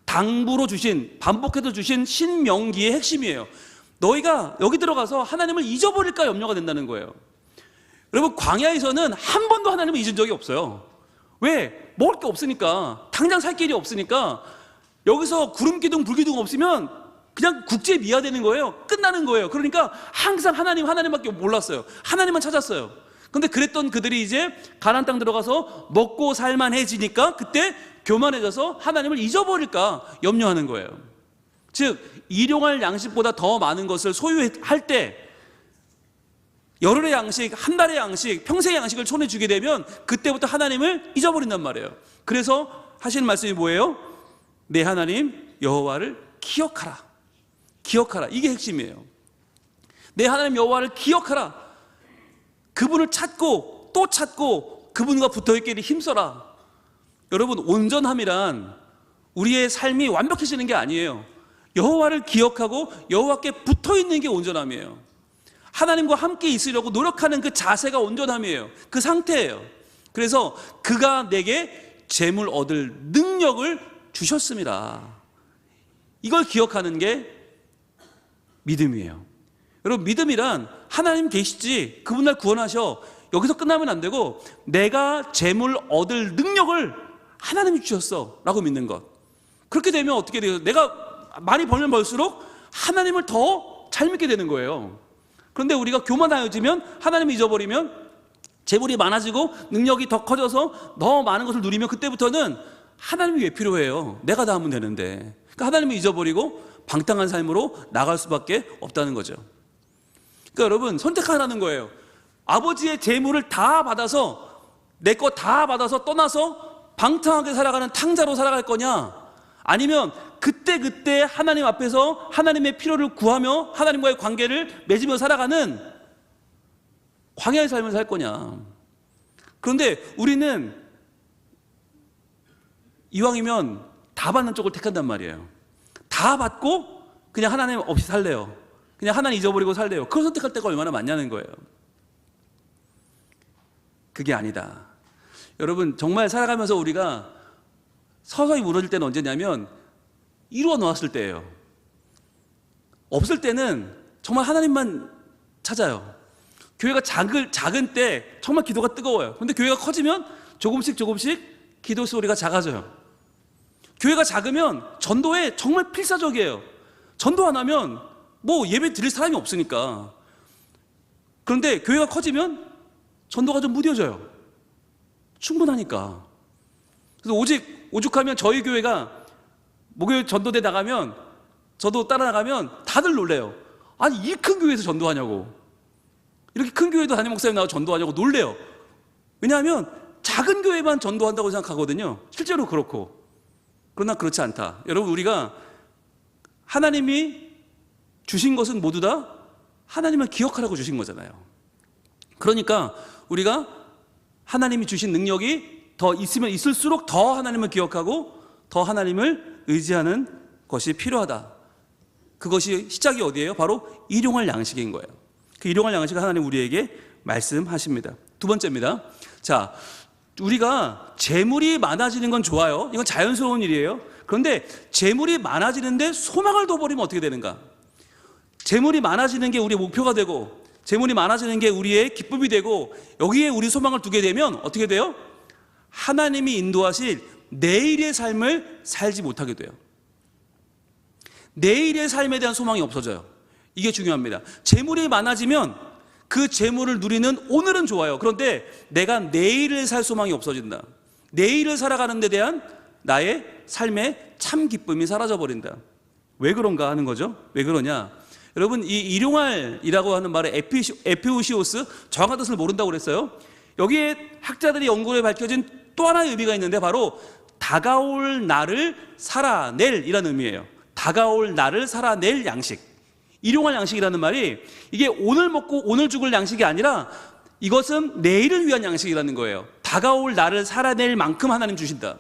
당부로 주신, 반복해서 주신 신명기의 핵심이에요. 너희가 여기 들어가서 하나님을 잊어버릴까 염려가 된다는 거예요. 여러분, 광야에서는 한 번도 하나님을 잊은 적이 없어요. 왜? 먹을 게 없으니까, 당장 살 길이 없으니까. 여기서 구름기둥 불기둥 없으면 그냥 국지에 미화되는 거예요. 끝나는 거예요. 그러니까 항상 하나님밖에 몰랐어요. 하나님만 찾았어요. 근데 그랬던 그들이 이제 가나안 땅 들어가서 먹고 살만해지니까 그때 교만해져서 하나님을 잊어버릴까 염려하는 거예요. 즉, 일용할 양식보다 더 많은 것을 소유할 때, 열흘의 양식, 한 달의 양식, 평생의 양식을 손에 쥐게 되면 그때부터 하나님을 잊어버린단 말이에요. 그래서 하시는 말씀이 뭐예요? 내 하나님 여호와를 기억하라. 기억하라. 이게 핵심이에요. 내 하나님 여호와를 기억하라. 그분을 찾고 또 찾고 그분과 붙어있기를 힘써라. 여러분, 온전함이란 우리의 삶이 완벽해지는 게 아니에요. 여호와를 기억하고 여호와께 붙어있는 게 온전함이에요. 하나님과 함께 있으려고 노력하는 그 자세가 온전함이에요. 그 상태예요. 그래서 그가 내게 재물 얻을 능력을 주셨습니다. 이걸 기억하는 게 믿음이에요. 여러분, 믿음이란 하나님 계시지, 그분 날 구원하셔, 여기서 끝나면 안 되고 내가 재물 얻을 능력을 하나님이 주셨어 라고 믿는 것. 그렇게 되면 어떻게 돼요? 내가 많이 벌면 벌수록 하나님을 더 잘 믿게 되는 거예요. 그런데 우리가 교만하여지면, 하나님을 잊어버리면, 재물이 많아지고 능력이 더 커져서 더 많은 것을 누리면 그때부터는 하나님이 왜 필요해요? 내가 다 하면 되는데. 그러니까 하나님을 잊어버리고 방탕한 삶으로 나갈 수밖에 없다는 거죠. 그러니까 여러분, 선택하라는 거예요. 아버지의 재물을 다 받아서, 내 거 다 받아서 떠나서 방탕하게 살아가는 탕자로 살아갈 거냐, 아니면 그때 하나님 앞에서 하나님의 필요를 구하며 하나님과의 관계를 맺으며 살아가는 광야의 삶을 살 거냐. 그런데 우리는 이왕이면 다 받는 쪽을 택한단 말이에요. 다 받고 그냥 하나님 없이 살래요. 그냥 하나님 잊어버리고 살래요. 그걸 선택할 때가 얼마나 많냐는 거예요. 그게 아니다. 여러분, 정말 살아가면서 우리가 서서히 무너질 때는 언제냐면 이루어 놓았을 때예요. 없을 때는 정말 하나님만 찾아요. 교회가 작은 때 정말 기도가 뜨거워요. 그런데 교회가 커지면 조금씩 기도 소리가 작아져요. 교회가 작으면 전도에 정말 필사적이에요. 전도 안 하면 뭐 예배 드릴 사람이 없으니까. 그런데 교회가 커지면 전도가 좀 무뎌져요. 충분하니까. 그래서 오죽하면 저희 교회가 목요일 전도대 나가면, 저도 따라 나가면 다들 놀래요. 아니, 이 큰 교회에서 전도하냐고, 이렇게 큰 교회도 담임 목사님 나와 전도하냐고 놀래요. 왜냐하면 작은 교회만 전도한다고 생각하거든요. 실제로 그렇고. 그러나 그렇지 않다. 여러분, 우리가 하나님이 주신 것은 모두 다 하나님을 기억하라고 주신 거잖아요. 그러니까 우리가 하나님이 주신 능력이 더 있으면 있을수록 더 하나님을 기억하고 더 하나님을 의지하는 것이 필요하다. 그것이 시작이 어디예요? 바로 일용할 양식인 거예요. 그 일용할 양식을 하나님 우리에게 말씀하십니다. 두 번째입니다. 자, 우리가 재물이 많아지는 건 좋아요. 이건 자연스러운 일이에요. 그런데 재물이 많아지는데 소망을 둬버리면 어떻게 되는가? 재물이 많아지는 게 우리의 목표가 되고 재물이 많아지는 게 우리의 기쁨이 되고 여기에 우리 소망을 두게 되면 어떻게 돼요? 하나님이 인도하실 내일의 삶을 살지 못하게 돼요. 내일의 삶에 대한 소망이 없어져요. 이게 중요합니다. 재물이 많아지면 그 재물을 누리는 오늘은 좋아요. 그런데 내가 내일을 살 소망이 없어진다. 내일을 살아가는 데 대한 나의 삶의 참 기쁨이 사라져버린다. 왜 그런가 하는 거죠. 왜 그러냐? 여러분, 이 일용할이라고 하는 말의 에피우시오스, 정확한 뜻을 모른다고 그랬어요. 여기에 학자들이 연구에 밝혀진 또 하나의 의미가 있는데 바로 다가올 날을 살아낼 이라는 의미예요. 다가올 날을 살아낼 양식. 일용할 양식이라는 말이 이게 오늘 먹고 오늘 죽을 양식이 아니라 이것은 내일을 위한 양식이라는 거예요. 다가올 날을 살아낼 만큼 하나님 주신다.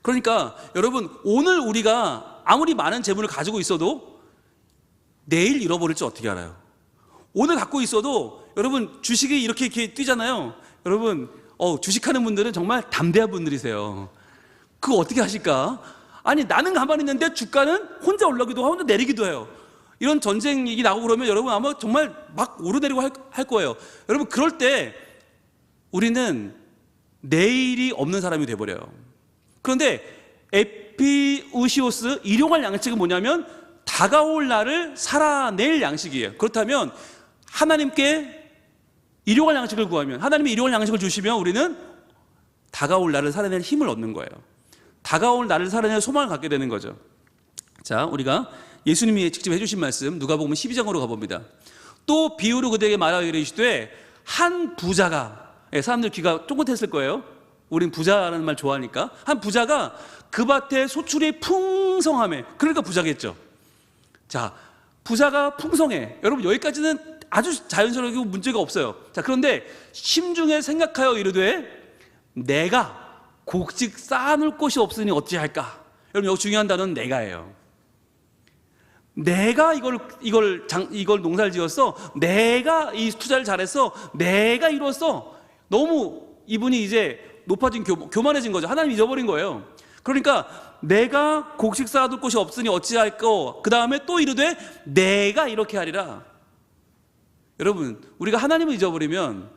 그러니까 여러분, 오늘 우리가 아무리 많은 재물을 가지고 있어도 내일 잃어버릴지 어떻게 알아요? 오늘 갖고 있어도 여러분 주식이 이렇게 뛰잖아요. 여러분 주식하는 분들은 정말 담대한 분들이세요. 그거 어떻게 하실까? 아니, 나는 가만히 있는데 주가는 혼자 올라기도 하고 혼자 내리기도 해요. 이런 전쟁 얘기 나오고 그러면 여러분 아마 정말 막 오르내리고 할 거예요. 여러분, 그럴 때 우리는 내일이 없는 사람이 돼버려요. 그런데 에피우시오스, 일용할 양식은 뭐냐면 다가올 날을 살아낼 양식이에요. 그렇다면 하나님께 일용할 양식을 구하면, 하나님이 일용할 양식을 주시면 우리는 다가올 날을 살아낼 힘을 얻는 거예요. 다가올 날을 살아낼 소망을 갖게 되는 거죠. 자, 우리가 예수님이 직접 해주신 말씀 누가복음 12장으로 가봅니다. 또 비유로 그들에게 말하여 이르시되 한 부자가, 사람들 귀가 쫑긋했을 거예요. 우린 부자라는 말 좋아하니까. 한 부자가 그 밭에 소출이 풍성함에, 그러니까 부자겠죠. 자, 부자가 풍성해. 여러분, 여기까지는 아주 자연스럽고 문제가 없어요. 자, 그런데 심중에 생각하여 이르되 내가 곡식 쌓아놓을 곳이 없으니 어찌할까? 여러분, 여기 중요한 단어는 내가예요. 내가 이걸 농사를 지었어. 내가 이 투자를 잘했어. 내가 이뤘어. 너무 이분이 이제 높아진 교만해진 거죠. 하나님 잊어버린 거예요. 그러니까 내가 곡식 쌓아둘 곳이 없으니 어찌할까? 그 다음에 또 이르되 내가 이렇게 하리라. 여러분, 우리가 하나님을 잊어버리면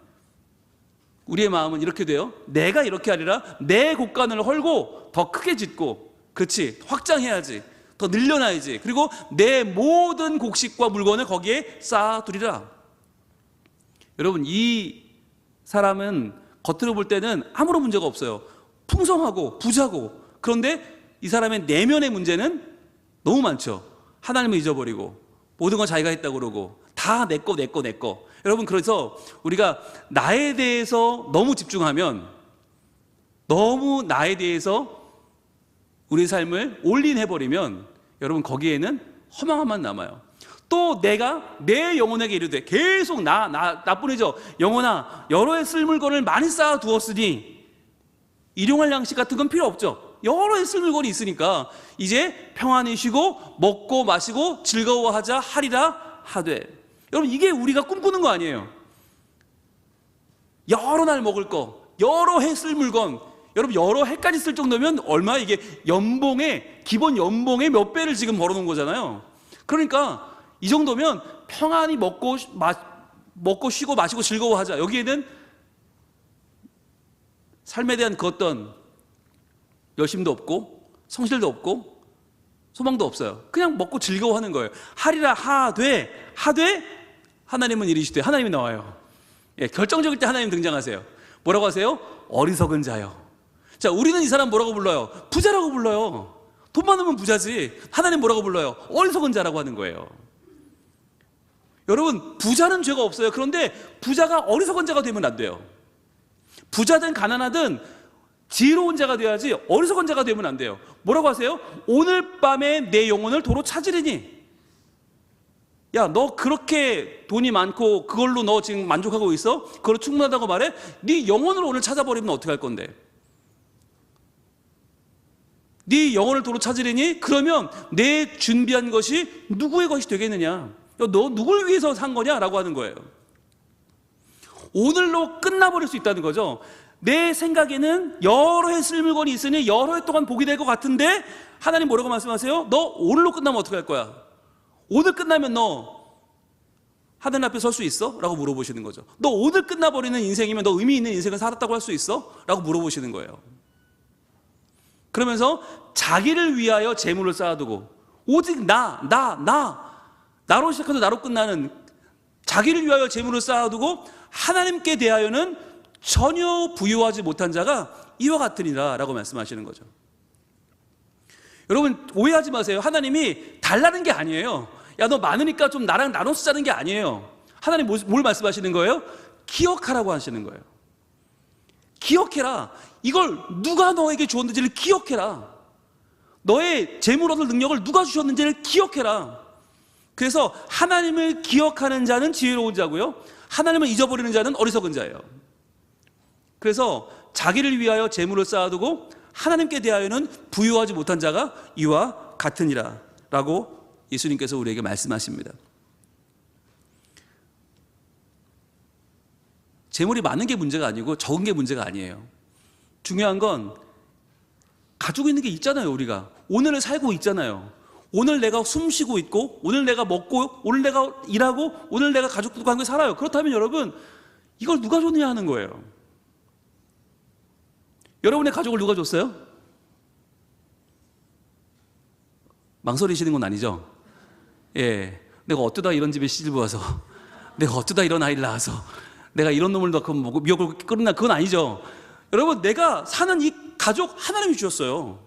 우리의 마음은 이렇게 돼요. 내가 이렇게 하리라. 내 곡간을 헐고 더 크게 짓고, 그렇지, 확장해야지, 더 늘려놔야지. 그리고 내 모든 곡식과 물건을 거기에 쌓아두리라. 여러분, 이 사람은 겉으로 볼 때는 아무런 문제가 없어요. 풍성하고 부자고. 그런데 이 사람의 내면의 문제는 너무 많죠. 하나님을 잊어버리고 모든 건 자기가 했다고 그러고 다 내 거. 여러분, 그래서 우리가 나에 대해서 너무 집중하면, 너무 나에 대해서 우리 삶을 올인해버리면 여러분, 거기에는 허망함만 남아요. 또 내가 내 영혼에게 이르되, 계속 나뿐이죠. 영혼아, 여러 해 쓸 물건을 많이 쌓아 두었으니 일용할 양식 같은 건 필요 없죠. 여러 해 쓸 물건이 있으니까 이제 평안히 쉬고 먹고 마시고 즐거워하자 하리라 하되. 여러분, 이게 우리가 꿈꾸는 거 아니에요. 여러 날 먹을 거, 여러 해 쓸 물건. 여러분, 여러 해까지 쓸 정도면 얼마, 이게 기본 연봉의 몇 배를 지금 벌어놓은 거잖아요. 그러니까 이 정도면 평안히 먹고 쉬고 마시고 즐거워하자. 여기에는 삶에 대한 그 어떤 열심도 없고 성실도 없고 소망도 없어요. 그냥 먹고 즐거워하는 거예요. 하리라 하되 하나님은 이르시되, 하나님이 나와요. 결정적일 때 하나님 등장하세요. 뭐라고 하세요? 어리석은 자요. 자, 우리는 이 사람 뭐라고 불러요? 부자라고 불러요. 돈 많으면 부자지. 하나님 뭐라고 불러요? 어리석은 자라고 하는 거예요. 여러분, 부자는 죄가 없어요. 그런데 부자가 어리석은 자가 되면 안 돼요. 부자든 가난하든 지혜로운 자가 돼야지 어리석은 자가 되면 안 돼요. 뭐라고 하세요? 오늘 밤에 내 영혼을 도로 찾으리니. 야, 너 그렇게 돈이 많고 그걸로 너 지금 만족하고 있어? 그걸로 충분하다고 말해? 네 영혼을 오늘 찾아버리면 어떻게 할 건데? 네 영혼을 도로 찾으리니? 그러면 내 준비한 것이 누구의 것이 되겠느냐? 야, 너 누굴 위해서 산 거냐? 라고 하는 거예요. 오늘로 끝나버릴 수 있다는 거죠. 내 생각에는 여러 해 쓸 물건이 있으니 여러 해 동안 복이 될 것 같은데 하나님 뭐라고 말씀하세요? 너 오늘로 끝나면 어떻게 할 거야? 오늘 끝나면 너 하늘 앞에 설 수 있어? 라고 물어보시는 거죠. 너 오늘 끝나버리는 인생이면 너 의미 있는 인생을 살았다고 할 수 있어? 라고 물어보시는 거예요. 그러면서 자기를 위하여 재물을 쌓아두고 오직 나로 시작해서 나로 끝나는 자기를 위하여 재물을 쌓아두고 하나님께 대하여는 전혀 부유하지 못한 자가 이와 같으니라 라고 말씀하시는 거죠. 여러분 오해하지 마세요. 하나님이 달라는 게 아니에요. 야, 너 많으니까 좀 나랑 나눠 쓰자는 게 아니에요. 하나님 뭘 말씀하시는 거예요? 기억하라고 하시는 거예요. 기억해라. 이걸 누가 너에게 주었는지를 기억해라. 너의 재물 얻을 능력을 누가 주셨는지를 기억해라. 그래서 하나님을 기억하는 자는 지혜로운 자고요, 하나님을 잊어버리는 자는 어리석은 자예요. 그래서 자기를 위하여 재물을 쌓아두고 하나님께 대하여는 부유하지 못한 자가 이와 같으니라 라고 예수님께서 우리에게 말씀하십니다. 재물이 많은 게 문제가 아니고 적은 게 문제가 아니에요. 중요한 건 가지고 있는 게 있잖아요. 우리가 오늘을 살고 있잖아요. 오늘 내가 숨 쉬고 있고, 오늘 내가 먹고, 오늘 내가 일하고, 오늘 내가 가족들과 함께 살아요. 그렇다면 여러분, 이걸 누가 줬느냐 하는 거예요. 여러분의 가족을 누가 줬어요? 망설이시는 건 아니죠? 예, 내가 어쩌다 이런 집에 시집 와서, 내가 어쩌다 이런 아이를 낳아서, 내가 이런 놈을 낳고 미역을 끓였나, 그건 아니죠. 여러분, 내가 사는 이 가족 하나님이 주셨어요.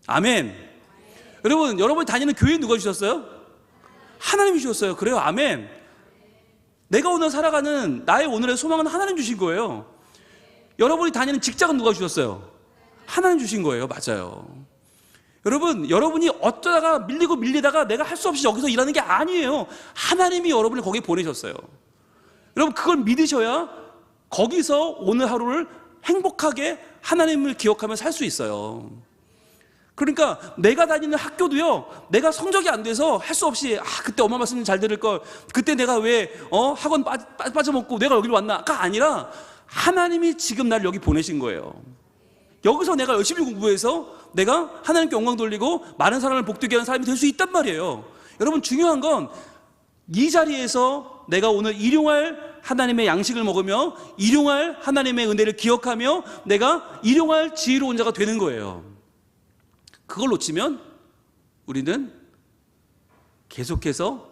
아멘. 여러분, 여러분이 다니는 교회 누가 주셨어요? 하나님이 주셨어요. 그래요. 아멘. 내가 오늘 살아가는 나의 오늘의 소망은 하나님 주신 거예요. 여러분이 다니는 직장은 누가 주셨어요? 하나님 주신 거예요. 맞아요. 여러분, 여러분이 어쩌다가 밀리다가 내가 할 수 없이 여기서 일하는 게 아니에요. 하나님이 여러분을 거기에 보내셨어요. 여러분, 그걸 믿으셔야 거기서 오늘 하루를 행복하게 하나님을 기억하며 살 수 있어요. 그러니까 내가 다니는 학교도요, 내가 성적이 안 돼서 할 수 없이 그때 엄마 말씀 잘 들을 걸, 그때 내가 왜 학원 빠져먹고 내가 여기로 왔나가 아니라 하나님이 지금 나를 여기 보내신 거예요. 여기서 내가 열심히 공부해서 내가 하나님께 영광 돌리고 많은 사람을 복되게 하는 사람이 될 수 있단 말이에요. 여러분, 중요한 건 이 자리에서 내가 오늘 일용할 하나님의 양식을 먹으며 일용할 하나님의 은혜를 기억하며 내가 일용할 지혜로운 자가 되는 거예요. 그걸 놓치면 우리는 계속해서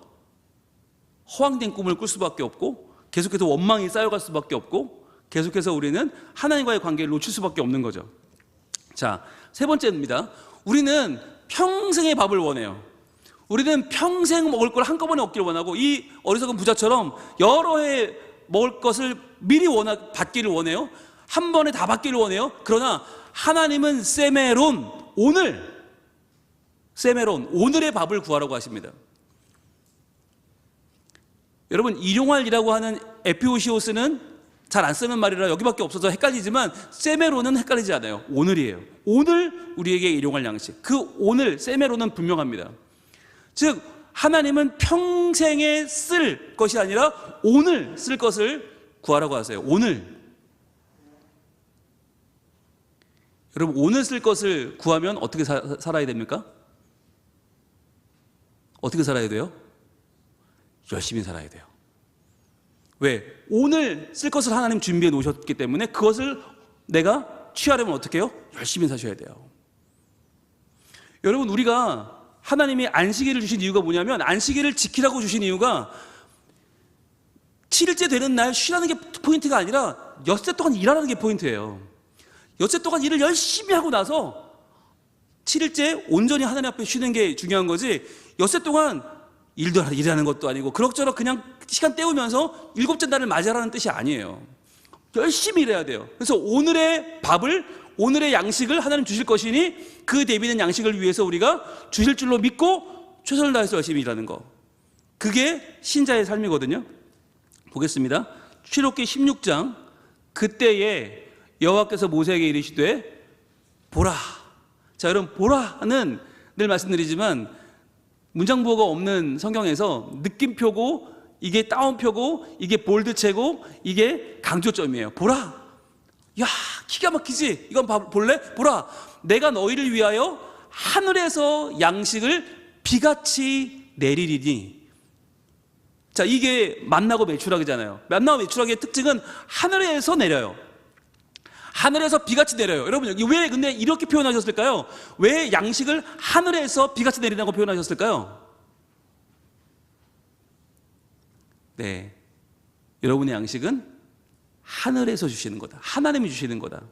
허황된 꿈을 꿀 수밖에 없고, 계속해서 원망이 쌓여갈 수밖에 없고, 계속해서 우리는 하나님과의 관계를 놓칠 수밖에 없는 거죠. 자, 세 번째입니다. 우리는 평생의 밥을 원해요. 우리는 평생 먹을 걸 한꺼번에 얻기를 원하고, 이 어리석은 부자처럼 여러 해 먹을 것을 미리 받기를 원해요. 한 번에 다 받기를 원해요. 그러나 하나님은 세메론, 오늘의 밥을 구하라고 하십니다. 여러분, 일용할이라고 하는 에피오시오스는 잘 안 쓰는 말이라 여기밖에 없어서 헷갈리지만 세메론은 헷갈리지 않아요. 오늘이에요. 오늘 우리에게 일용할 양식. 그 오늘, 세메론은 분명합니다. 즉 하나님은 평생에 쓸 것이 아니라 오늘 쓸 것을 구하라고 하세요. 오늘. 여러분, 오늘 쓸 것을 구하면 어떻게 살아야 됩니까? 어떻게 살아야 돼요? 열심히 살아야 돼요. 왜? 오늘 쓸 것을 하나님 준비해 놓으셨기 때문에 그것을 내가 취하려면 어떻게 해요? 열심히 사셔야 돼요. 여러분, 우리가 하나님이 안식일을 주신 이유가 뭐냐면, 안식일을 지키라고 주신 이유가 7일째 되는 날 쉬라는 게 포인트가 아니라 엿새 동안 일하라는 게 포인트예요. 엿새 동안 일을 열심히 하고 나서 7일째 온전히 하나님 앞에 쉬는 게 중요한 거지, 엿새 동안 일하는 것도 아니고 그럭저럭 그냥 시간 때우면서 일곱째 날을 맞이하라는 뜻이 아니에요. 열심히 일해야 돼요. 그래서 오늘의 밥을, 오늘의 양식을 하나님 주실 것이니 그 대비된 양식을 위해서 우리가 주실 줄로 믿고 최선을 다해서 열심히 일하는 거, 그게 신자의 삶이거든요. 보겠습니다. 출애굽기 16장. 그때에 여호와께서 모세에게 이르시되 보라. 자, 여러분, 보라는 늘 말씀드리지만 문장부호가 없는 성경에서 느낌표고, 이게 따옴표고, 이게 볼드체고, 이게 강조점이에요. 보라. 야, 기가 막히지? 이건 볼래? 보라. 내가 너희를 위하여 하늘에서 양식을 비같이 내리리니. 자, 이게 만나고 메추라기잖아요. 만나고 메추라기의 특징은 하늘에서 내려요. 하늘에서 비같이 내려요. 여러분, 여기 왜 근데 이렇게 표현하셨을까요? 왜 양식을 하늘에서 비같이 내리라고 표현하셨을까요? 네, 여러분의 양식은 하늘에서 주시는 거다. 하나님이 주시는 거다.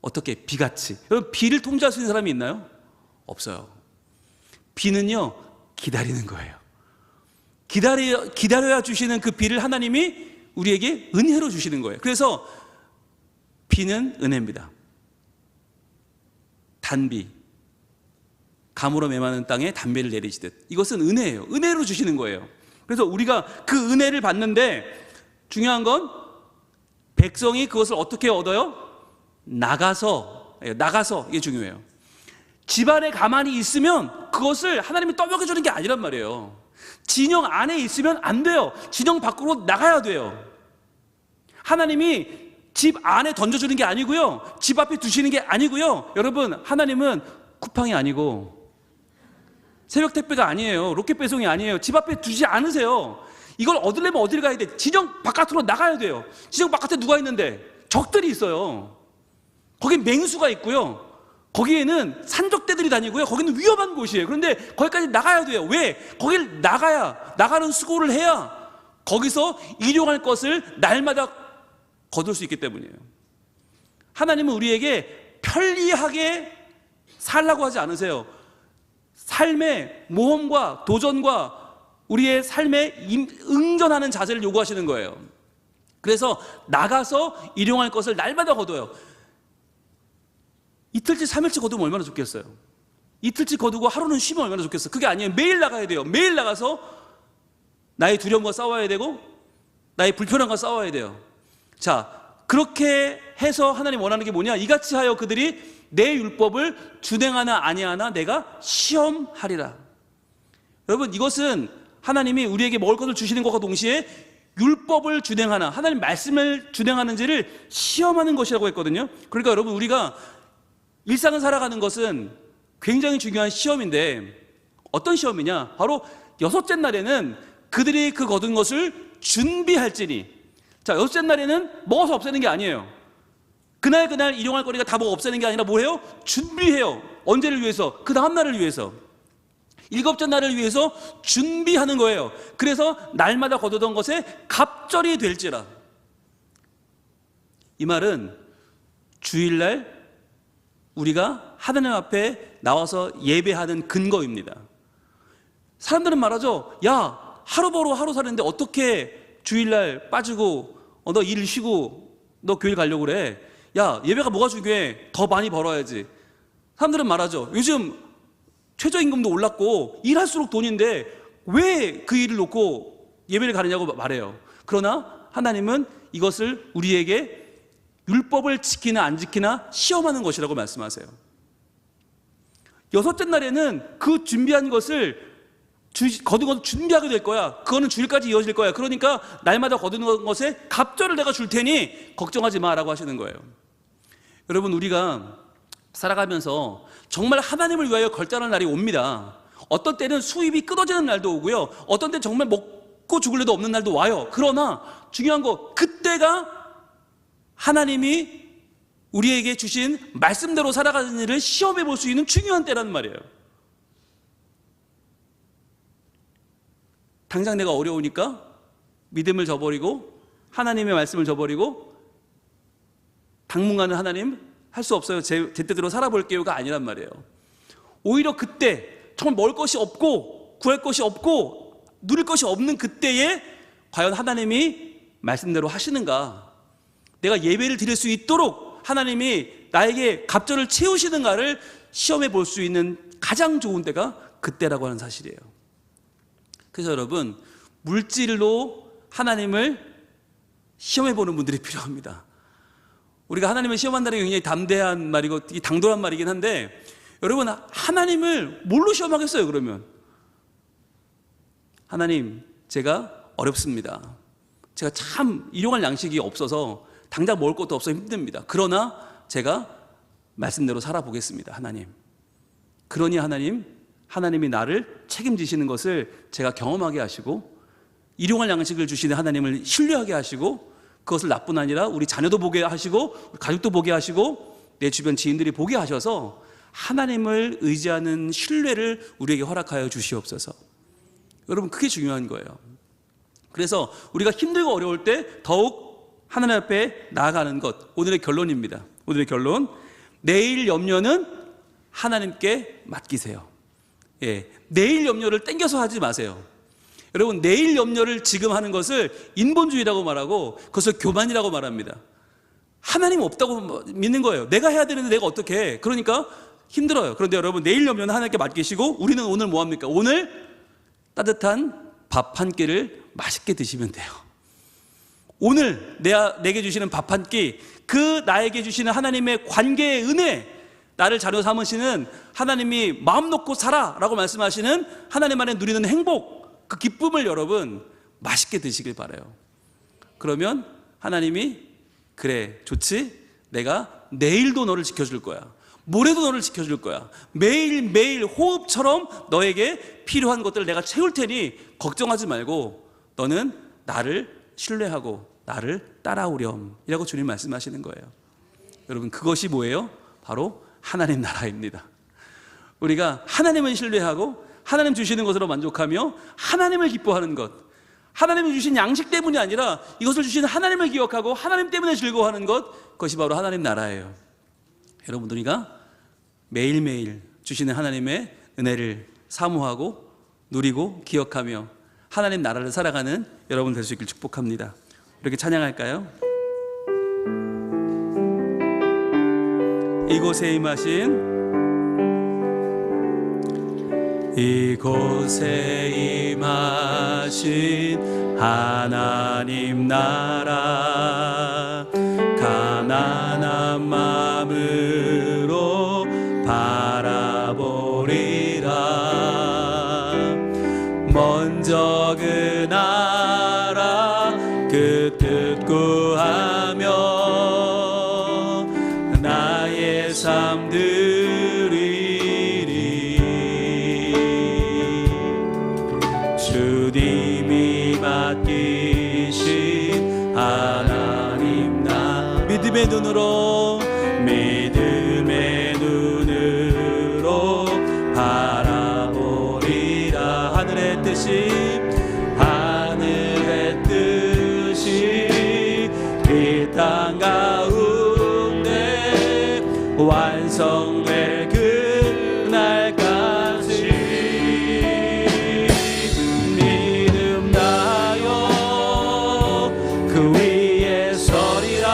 어떻게? 비같이. 여러분, 비를 통제할 수 있는 사람이 있나요? 없어요. 비는요, 기다리는 거예요. 기다려야 주시는 그 비를 하나님이 우리에게 은혜로 주시는 거예요. 그래서 비는 은혜입니다. 단비, 가물어 메마는 땅에 담배를 내리시듯, 이것은 은혜예요. 은혜로 주시는 거예요. 그래서 우리가 그 은혜를 받는데 중요한 건 백성이 그것을 어떻게 얻어요? 나가서 이게 중요해요. 집안에 가만히 있으면 그것을 하나님이 떠먹여주는 게 아니란 말이에요. 진영 안에 있으면 안 돼요. 진영 밖으로 나가야 돼요. 하나님이 집 안에 던져주는 게 아니고요, 집 앞에 두시는 게 아니고요. 여러분, 하나님은 쿠팡이 아니고 새벽 택배가 아니에요. 로켓 배송이 아니에요. 집 앞에 두지 않으세요. 이걸 얻으려면 어디를 가야 돼? 진영 바깥으로 나가야 돼요. 진영 바깥에 누가 있는데? 적들이 있어요. 거긴 맹수가 있고요, 거기에는 산적대들이 다니고요, 거기는 위험한 곳이에요. 그런데 거기까지 나가야 돼요. 왜? 거길 나가는 수고를 해야 거기서 일용할 것을 날마다 거둘 수 있기 때문이에요. 하나님은 우리에게 편리하게 살라고 하지 않으세요. 삶의 모험과 도전과 우리의 삶에 응전하는 자세를 요구하시는 거예요. 그래서 나가서 일용할 것을 날마다 거둬요. 이틀치 3일치 거두면 얼마나 좋겠어요. 이틀치 거두고 하루는 쉬면 얼마나 좋겠어요. 그게 아니에요. 매일 나가야 돼요. 매일 나가서 나의 두려움과 싸워야 되고 나의 불편함과 싸워야 돼요. 자, 그렇게 해서 하나님 원하는 게 뭐냐? 이같이 하여 그들이 내 율법을 준행하나 아니하나 내가 시험하리라. 여러분, 이것은 하나님이 우리에게 먹을 것을 주시는 것과 동시에 율법을 준행하나, 하나님 말씀을 준행하는지를 시험하는 것이라고 했거든요. 그러니까 여러분, 우리가 일상을 살아가는 것은 굉장히 중요한 시험인데, 어떤 시험이냐? 바로 여섯째 날에는 그들이 그 거둔 것을 준비할지니. 자, 여섯째 날에는 먹어서 없애는 게 아니에요. 그날 일용할 거리가 다 먹어 없애는 게 아니라 뭐예요? 준비해요. 언제를 위해서? 그 다음 날을 위해서. 일곱째 날을 위해서 준비하는 거예요. 그래서 날마다 거두던 것에 갑절이 될지라. 이 말은 주일날 우리가 하나님 앞에 나와서 예배하는 근거입니다. 사람들은 말하죠. 야, 하루 벌어 하루 사는데 어떻게 주일날 빠지고 너 일 쉬고 너 교회 가려고 그래? 야, 예배가 뭐가 중요해? 더 많이 벌어야지. 사람들은 말하죠. 요즘 최저임금도 올랐고 일할수록 돈인데 왜 그 일을 놓고 예배를 가느냐고 말해요. 그러나 하나님은 이것을 우리에게 율법을 지키나 안 지키나 시험하는 것이라고 말씀하세요. 여섯째 날에는 그 준비한 것을 거둔 것을 준비하게 될 거야. 그거는 주일까지 이어질 거야. 그러니까 날마다 거두는 것에 갑절을 내가 줄 테니 걱정하지 마라고 하시는 거예요. 여러분, 우리가 살아가면서 정말 하나님을 위하여 결단하는 날이 옵니다. 어떤 때는 수입이 끊어지는 날도 오고요, 어떤 때는 정말 먹고 죽을래도 없는 날도 와요. 그러나 중요한 거, 그때가 하나님이 우리에게 주신 말씀대로 살아가는 일을 시험해 볼 수 있는 중요한 때라는 말이에요. 당장 내가 어려우니까 믿음을 저버리고 하나님의 말씀을 저버리고 당분간은 하나님 할 수 없어요, 제 뜻대로 살아볼게요가 아니란 말이에요. 오히려 그때 정말 먹을 것이 없고 구할 것이 없고 누릴 것이 없는 그때에 과연 하나님이 말씀대로 하시는가, 내가 예배를 드릴 수 있도록 하나님이 나에게 갑절을 채우시는가를 시험해 볼 수 있는 가장 좋은 때가 그때라고 하는 사실이에요. 그래서 여러분, 물질로 하나님을 시험해 보는 분들이 필요합니다. 우리가 하나님을 시험한다는 게 굉장히 담대한 말이고 당돌한 말이긴 한데, 여러분, 하나님을 뭘로 시험하겠어요? 그러면 하나님, 제가 어렵습니다. 제가 참 일용할 양식이 없어서 당장 먹을 것도 없어 힘듭니다. 그러나 제가 말씀대로 살아보겠습니다. 하나님, 그러니 하나님 하나님이 나를 책임지시는 것을 제가 경험하게 하시고, 일용할 양식을 주시는 하나님을 신뢰하게 하시고, 그것을 나뿐 아니라 우리 자녀도 보게 하시고 우리 가족도 보게 하시고 내 주변 지인들이 보게 하셔서 하나님을 의지하는 신뢰를 우리에게 허락하여 주시옵소서. 여러분, 그게 중요한 거예요. 그래서 우리가 힘들고 어려울 때 더욱 하나님 앞에 나아가는 것, 오늘의 결론입니다. 오늘의 결론, 내일 염려는 하나님께 맡기세요. 예, 내일 염려를 땡겨서 하지 마세요. 여러분, 내일 염려를 지금 하는 것을 인본주의라고 말하고 그것을 교만이라고 말합니다. 하나님 없다고 믿는 거예요. 내가 해야 되는데 내가 어떻게 해? 그러니까 힘들어요. 그런데 여러분, 내일 염려는 하나님께 맡기시고 우리는 오늘 뭐 합니까? 오늘 따뜻한 밥 한 끼를 맛있게 드시면 돼요. 오늘 내게 주시는 밥 한 끼, 그 나에게 주시는 하나님의 관계의 은혜, 나를 자녀 삼으시는 하나님이 마음 놓고 살아라고 말씀하시는 하나님 안에 누리는 행복, 그 기쁨을 여러분 맛있게 드시길 바라요. 그러면 하나님이 그래, 좋지? 내가 내일도 너를 지켜줄 거야. 모레도 너를 지켜줄 거야. 매일매일 호흡처럼 너에게 필요한 것들을 내가 채울 테니 걱정하지 말고 너는 나를 신뢰하고 나를 따라오렴, 이라고 주님 말씀하시는 거예요. 여러분, 그것이 뭐예요? 바로 하나님 나라입니다. 우리가 하나님을 신뢰하고 하나님 주시는 것으로 만족하며 하나님을 기뻐하는 것, 하나님이 주신 양식 때문이 아니라 이것을 주신 하나님을 기억하고 하나님 때문에 즐거워하는 것, 그것이 바로 하나님 나라예요. 여러분, 우리가 매일매일 주시는 하나님의 은혜를 사모하고 누리고 기억하며 하나님 나라를 살아가는 여러분 될 수 있길 축복합니다. 이렇게 찬양할까요? 이곳에 임하신, 이곳에 임하신 하나님 나라, 가난한 마음으로 바라보리라. 먼저 그 나라 그 뜻 구하며 나의 삶 드리리. 주님이 맡기신 하나님 나, 믿음의 눈으로, 믿음의 눈으로 바라보리라. 하늘의 뜻이, 하늘의 뜻이 이 땅 가운데 완성될 그날까지 믿음 다여 그 위에 서리라.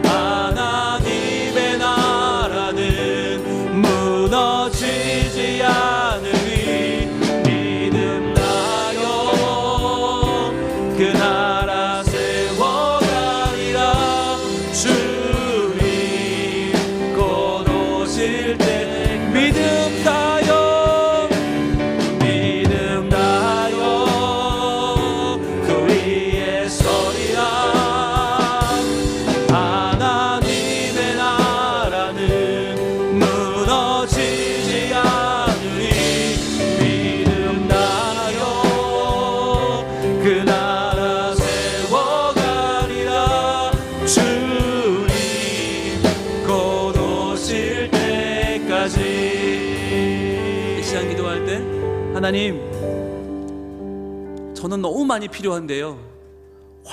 하나님의 나라는 무너지지 않으리. 믿음 다여 그 나라 세워가리라. 주님 곧 오실 때 믿음 다여, 믿음 다여 그 위에 서리라. 하나님의 나라는 무너지지 않으리. 믿음 다여 그 나라 세워가리라. 주님 곧 오실 때까지. 이 시간 기도할 때, 하나님, 저는 너무 많이 필요한데요,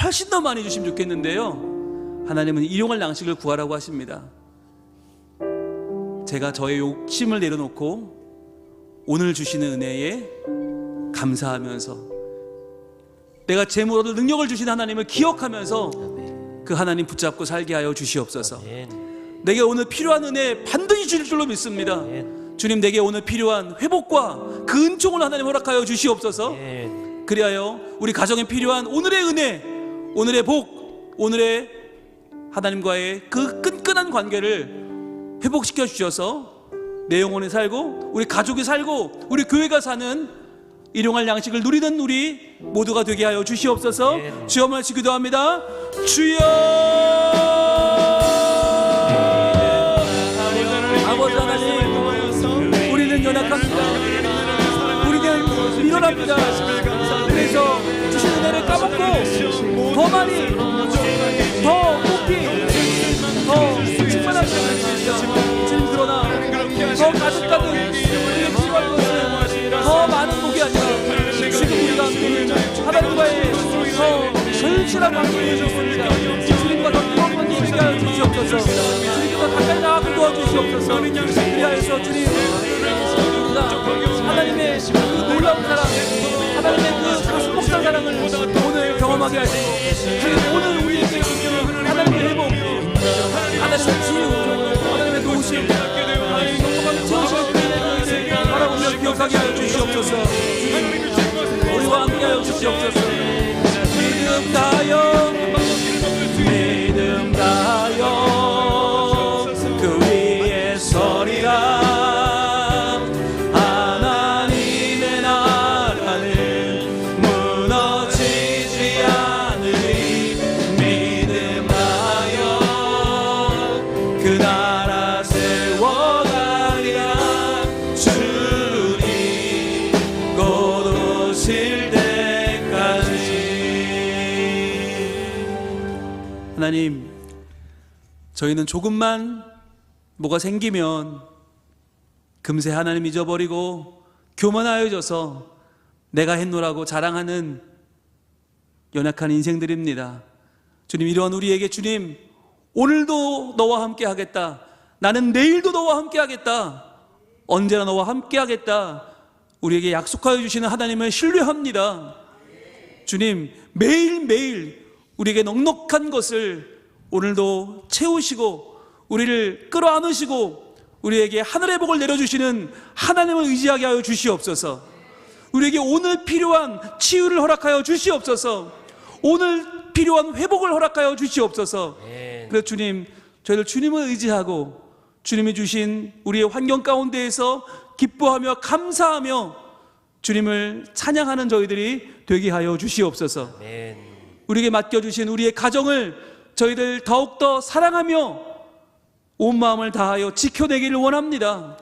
훨씬 더 많이 주시면 좋겠는데요, 하나님은 일용할 양식을 구하라고 하십니다. 제가 저의 욕심을 내려놓고 오늘 주시는 은혜에 감사하면서 내가 재물 얻을 능력을 주신 하나님을 기억하면서 그 하나님 붙잡고 살게 하여 주시옵소서. 내게 오늘 필요한 은혜 반드시 주실 줄로 믿습니다. 주님, 내게 오늘 필요한 회복과 그 은총을 하나님 허락하여 주시옵소서. 그리하여 우리 가정에 필요한 오늘의 은혜, 오늘의 복, 오늘의 하나님과의 그 끈끈한 관계를 회복시켜 주셔서 내 영혼이 살고 우리 가족이 살고 우리 교회가 사는 일용할 양식을 누리는 우리 모두가 되게 하여 주시옵소서. 주여 말씀 기도합니다. 주여, 아버지 하나님, 우리는 원합니다. 그래서 주신 은혜를 까먹고 더 많이 더 높이 더 충만하시는 주님, 그러나 더 가득가득 우리의 필요한 것은 더 많은 복이 아니라 지금 우리가 하나님과의 더 절실한 관계를 주십니다. 주님과 더 뜨거운 관계를 되게 하여 주시옵소서. 주님과 더 가까이 나가게 도와주시옵소서. 그리하여서 주님, 우리가 하나님의 그 놀라운 사랑, 하나님의 그 가슴 벅찬 사랑을 오늘 경험하게 하시고, 주님 오늘 우리에게 하나님의 회복, 하나님의 치유, 하나님의 도우심, 하나님의 정복하는 채우심을 그리는 바라보며 기억하게 하여 주시옵소서. 우리와 함께하여 주시옵소서. 믿음 다여 믿음 다여 그 위에 서리라. 하나님의 나라는 무너지지 않으리. 믿음 다여 그 나라 세워가리라. 주님 곧 오실 때까지. 하나님, 저희는 조금만 뭐가 생기면 금세 하나님 잊어버리고 교만하여져서 내가 했노라고 자랑하는 연약한 인생들입니다. 주님, 이러한 우리에게 주님, 오늘도 너와 함께 하겠다, 나는 내일도 너와 함께 하겠다, 언제나 너와 함께 하겠다, 우리에게 약속하여 주시는 하나님을 신뢰합니다. 주님, 매일매일 우리에게 넉넉한 것을 오늘도 채우시고 우리를 끌어안으시고 우리에게 하늘의 복을 내려주시는 하나님을 의지하게 하여 주시옵소서. 우리에게 오늘 필요한 치유를 허락하여 주시옵소서. 오늘 필요한 회복을 허락하여 주시옵소서. 그래서 주님, 저희들 주님을 의지하고 주님이 주신 우리의 환경 가운데에서 기뻐하며 감사하며 주님을 찬양하는 저희들이 되게 하여 주시옵소서. 우리에게 맡겨주신 우리의 가정을 저희들 더욱더 사랑하며 온 마음을 다하여 지켜내기를 원합니다.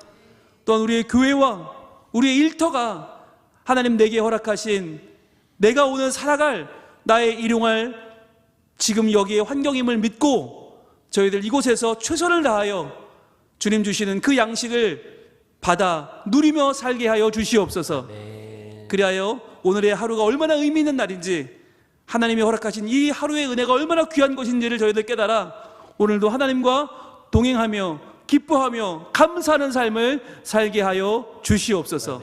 또한 우리의 교회와 우리의 일터가 하나님 내게 허락하신 내가 오늘 살아갈 나의 일용할 지금 여기의 환경임을 믿고 저희들 이곳에서 최선을 다하여 주님 주시는 그 양식을 받아 누리며 살게 하여 주시옵소서. 그리하여 오늘의 하루가 얼마나 의미 있는 날인지, 하나님이 허락하신 이 하루의 은혜가 얼마나 귀한 것인지를 저희들 깨달아 오늘도 하나님과 동행하며 기뻐하며 감사하는 삶을 살게 하여 주시옵소서.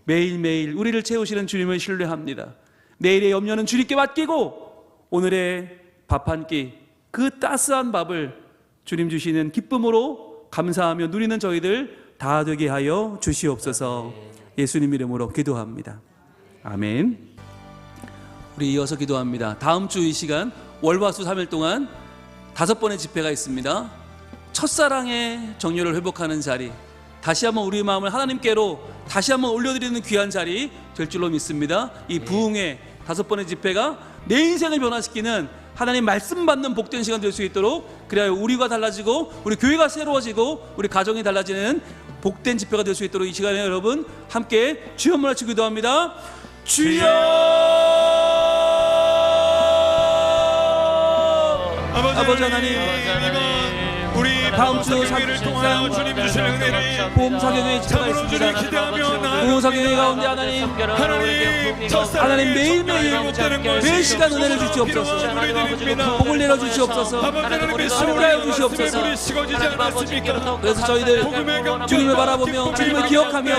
매일매일 우리를 채우시는 주님을 신뢰합니다. 내일의 염려는 주님께 맡기고 오늘의 밥 한 끼, 그 따스한 밥을 주님 주시는 기쁨으로 감사하며 누리는 저희들 다 되게 하여 주시옵소서. 예수님 이름으로 기도합니다. 아멘. 우리 이어서 기도합니다. 다음 주 이 시간 월화수 3일 동안 5번의 집회가 있습니다. 첫사랑의 정열을 회복하는 자리, 다시 한번 우리의 마음을 하나님께로 다시 한번 올려드리는 귀한 자리 될 줄로 믿습니다. 이 부흥의 5번의 집회가 내 인생을 변화시키는 하나님 말씀 받는 복된 시간 될 수 있도록, 그래야 우리가 달라지고 우리 교회가 새로워지고 우리 가정이 달라지는 복된 집회가 될 수 있도록 이 시간에 여러분 함께 주여 한번 외쳐 기도합니다. 주여! 아버지 하나님, 우리 다음 주 사교회를 통하여 주님 주신 은혜를 보험사교회 집회가 있습니다. 보험사교회 가운데 하나님 매일매일 매 시간 은혜를 주시옵소서. 복을 내려주시옵소서. 함께하여 주시옵소서. 그래서 저희들 주님을 바라보며 주님을 기억하며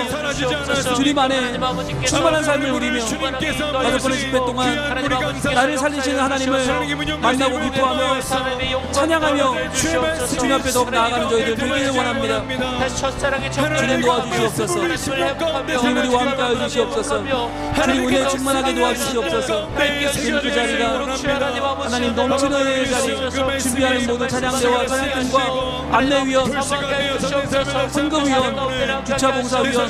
주님 안에 충만한 삶을 누리며 5번의 집회 동안 나를 살리시는 하나님을 만나고 기뻐하며 찬양하며 주님 앞에 더욱 나아가는 저희들 되기를 원합니다. 주님 도와주시옵소서. 주님 우리와 함께하여 주시옵소서. 주님 은혜 충만하게 도와주시옵소서. 주님 그 자리가 하나님 넘치는 은혜의 자리, 준비하는 모든 찬양대와 찬양팀과 안내위원, 선거위원, 주차봉사위원,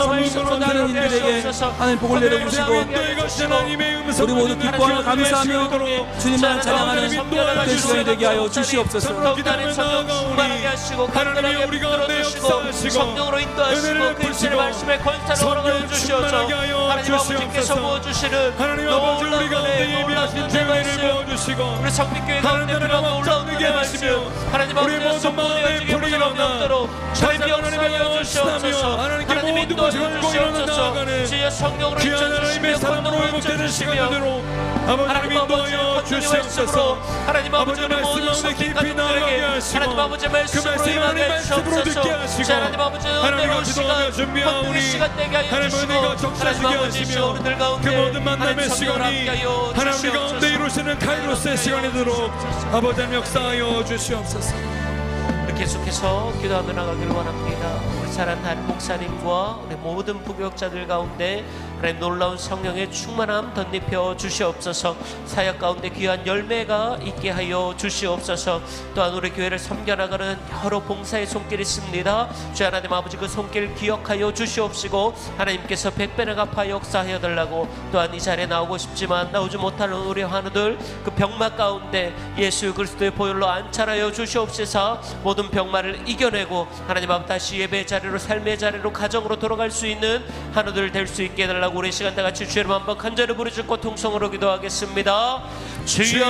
모든 섬기는 인들에게 하나님 복을 내려주시고 우리 모두 기뻐하며 감사하며 주님만 찬양하는 그 시간이 되게 하여 주시옵소서. 주시옵소서. 더욱 하나님 성령 충만하게 하시고 간절하게 붙들어주시고 성령으로 인도하시고 그 이스라엘 말씀의 권세로 걸어가여 주시옵소서. 하나님 아버지께서 부어주시는 놀라운 은혜, 놀라운 은혜 말씀, 우리 성민교회 가운데 그런 놀라운 은혜 말씀, 하나님 아버지의 선포되어지게 부족함이 없도록 저희 역사하여 주시옵소서. 하나님 인도하여 주시옵소서. 주의 성령으로 인쳐주시며 권능으로 인쳐주시며 하나님 아버지의 주시옵소서. 하나님 아버지의 모든 성민 가족들에게 하나님 아버지의 말씀으로 임하게 주옵소서. 하나님 아버지의 은혜로운 시간, 헌물의 시간 되게 하여 주시고 하나님 아버지 우리들 가운데 하나님 성령을 함께하여 하나님 가운데 주시옵소서. 이루시는 카이로스의 시간이 되도록 아버지 하나님 역사하여 주시옵소서. 계속해서 기도하며 나가기를 원합니다. 우리 사랑하는 목사님과 우리 모든 부교역자들 가운데 하나님 놀라운 성령의 충만함 덧입혀 주시옵소서. 사역 가운데 귀한 열매가 있게 하여 주시옵소서. 또한 우리 교회를 섬겨나가는 여러 봉사의 손길이 있습니다. 주 하나님 아버지 그 손길 기억하여 주시옵시고 하나님께서 백배나 갚아 역사하여 달라고, 또한 이 자리에 나오고 싶지만 나오지 못하는 우리 환우들 그 병마 가운데 예수 그리스도의 보혈로 안찰하여 주시옵소서. 모든 병마를 이겨내고 하나님 앞 다시 예배의 자리로, 삶의 자리로, 가정으로 돌아갈 수 있는 한우들 될 수 있게 해달라고 우리 시간 다 같이 주의 이름 한번 간절히 부르짖고 고통성으로 기도하겠습니다. 주여.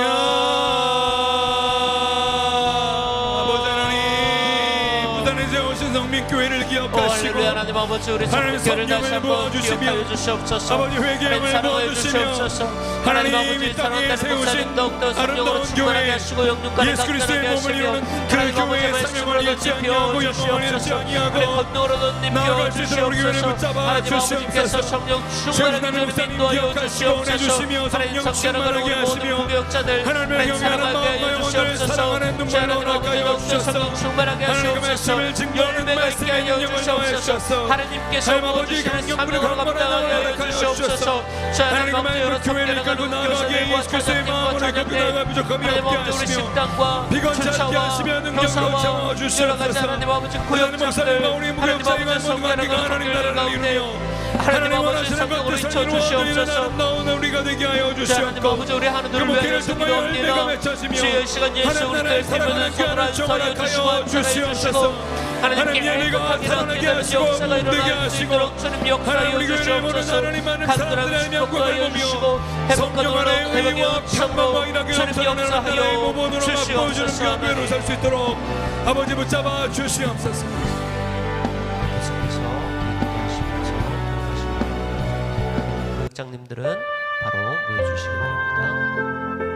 아버지 하나님, 부산에 세우신 성민교회를 기억하시고 할렐루야. 하나님 아버지 우리 하나님 성도교회를 다시 성령을 한번 부어주시며 기억하여 주시옵소서. 아버지 회개의 하나님 영을 사랑하여 부어주시며 주시옵소서. 하나님 아버지 이 땅에 사랑하는 세우신 목사님 더욱더 성령으로 아름다운 충만하게 교회 하시고 영육간을 예수 그리스도의 강건하게 몸을 하시며 이루는 그 하나님 아버지의 교회의 말씀으로 사명을 잃지 덧입혀 아니하고 영광을 잃지 주시옵소서. 아니하고 하나님 건너로 덧입혀 나아갈 수 있도록 우리 교회를 주시옵소서. 붙잡아 하나님 아버지께서 주시옵소서. 성령 세우신 충만하게 하나님 좀 인도하여 기억하시고 주시옵소서. 보내주시며 하나님 성령 성결하는 우리 충만하게 모든 하시며 부교역자들 하나님의 하나님 경외하는 사랑하게 마음과 하여 영혼을 주시옵소서. 사랑하는 눈물로 하나님 아버지 허락하여 더욱더 주셔서 성령 충만하게 하나님의 하시옵소서. 말씀을 증거하는 열매가 있게 말씀의 하여 능력을 주시옵소서. 주셔서 하나님께서 하나님 아버지 부어주시는 강력물을 사명으로 강건하게 감당하게 하여 허락하여 주시옵소서. 주셔서 하나님 아버지 여러 교회를 끌고 성결하는 나가게 교사들과 예수 그리스도의 마음으로 끌고 나가 자녀들 부족함이 하나님 없게 아버지 우리 하시며 식당과 비건치 않게 주차와 하시며 능력으로 교사와 채워주시옵소서. 여러 가지 하나님 아버지 하나님 구역장들 목사님과 우리 하나님 무역자이가 아버지 모든 관계가 성결하는 하나님 성결 나라를 가운데 이루며 하나님 아버지 원하시는 성령으로 것들 인쳐 이루어지는 주시옵소서. 아름다운 우리가 되게 하여 하나님 주시옵고 아버지 우리 하늘을 그 위하여 목회를 통하여 열매가 기도합니다. 맺혀지며 주의 시간 예수 하나님 나라의 그리스도의 사랑하는 손을 귀한 안사하여 종을 주시고 허락하여 안사하여 주시옵소서. 주시고 하나님께 하나님 예배가 행복하게 살아나게 되는 하시고 역사가 몸되게 일어날 수 하시고 있도록 주님 하나님 역사하여 우리 교회를 보는 주시옵소서. 하나님 많은 간절하고 사람들의 축복하여 명복을 주시고 보며 회복과 성령 놀라운 안에 회복의 의와 음성으로 평강과 일하게 주님 넘쳐나는 나라의 역사하여 모본으로 맛보여주는 주시옵소서. 귀한 교회로 살 수 있도록 아버지 붙잡아 주시옵소서. 계속해서 기도하시면서 교육장님들은 바로 모여주시기 바랍니다.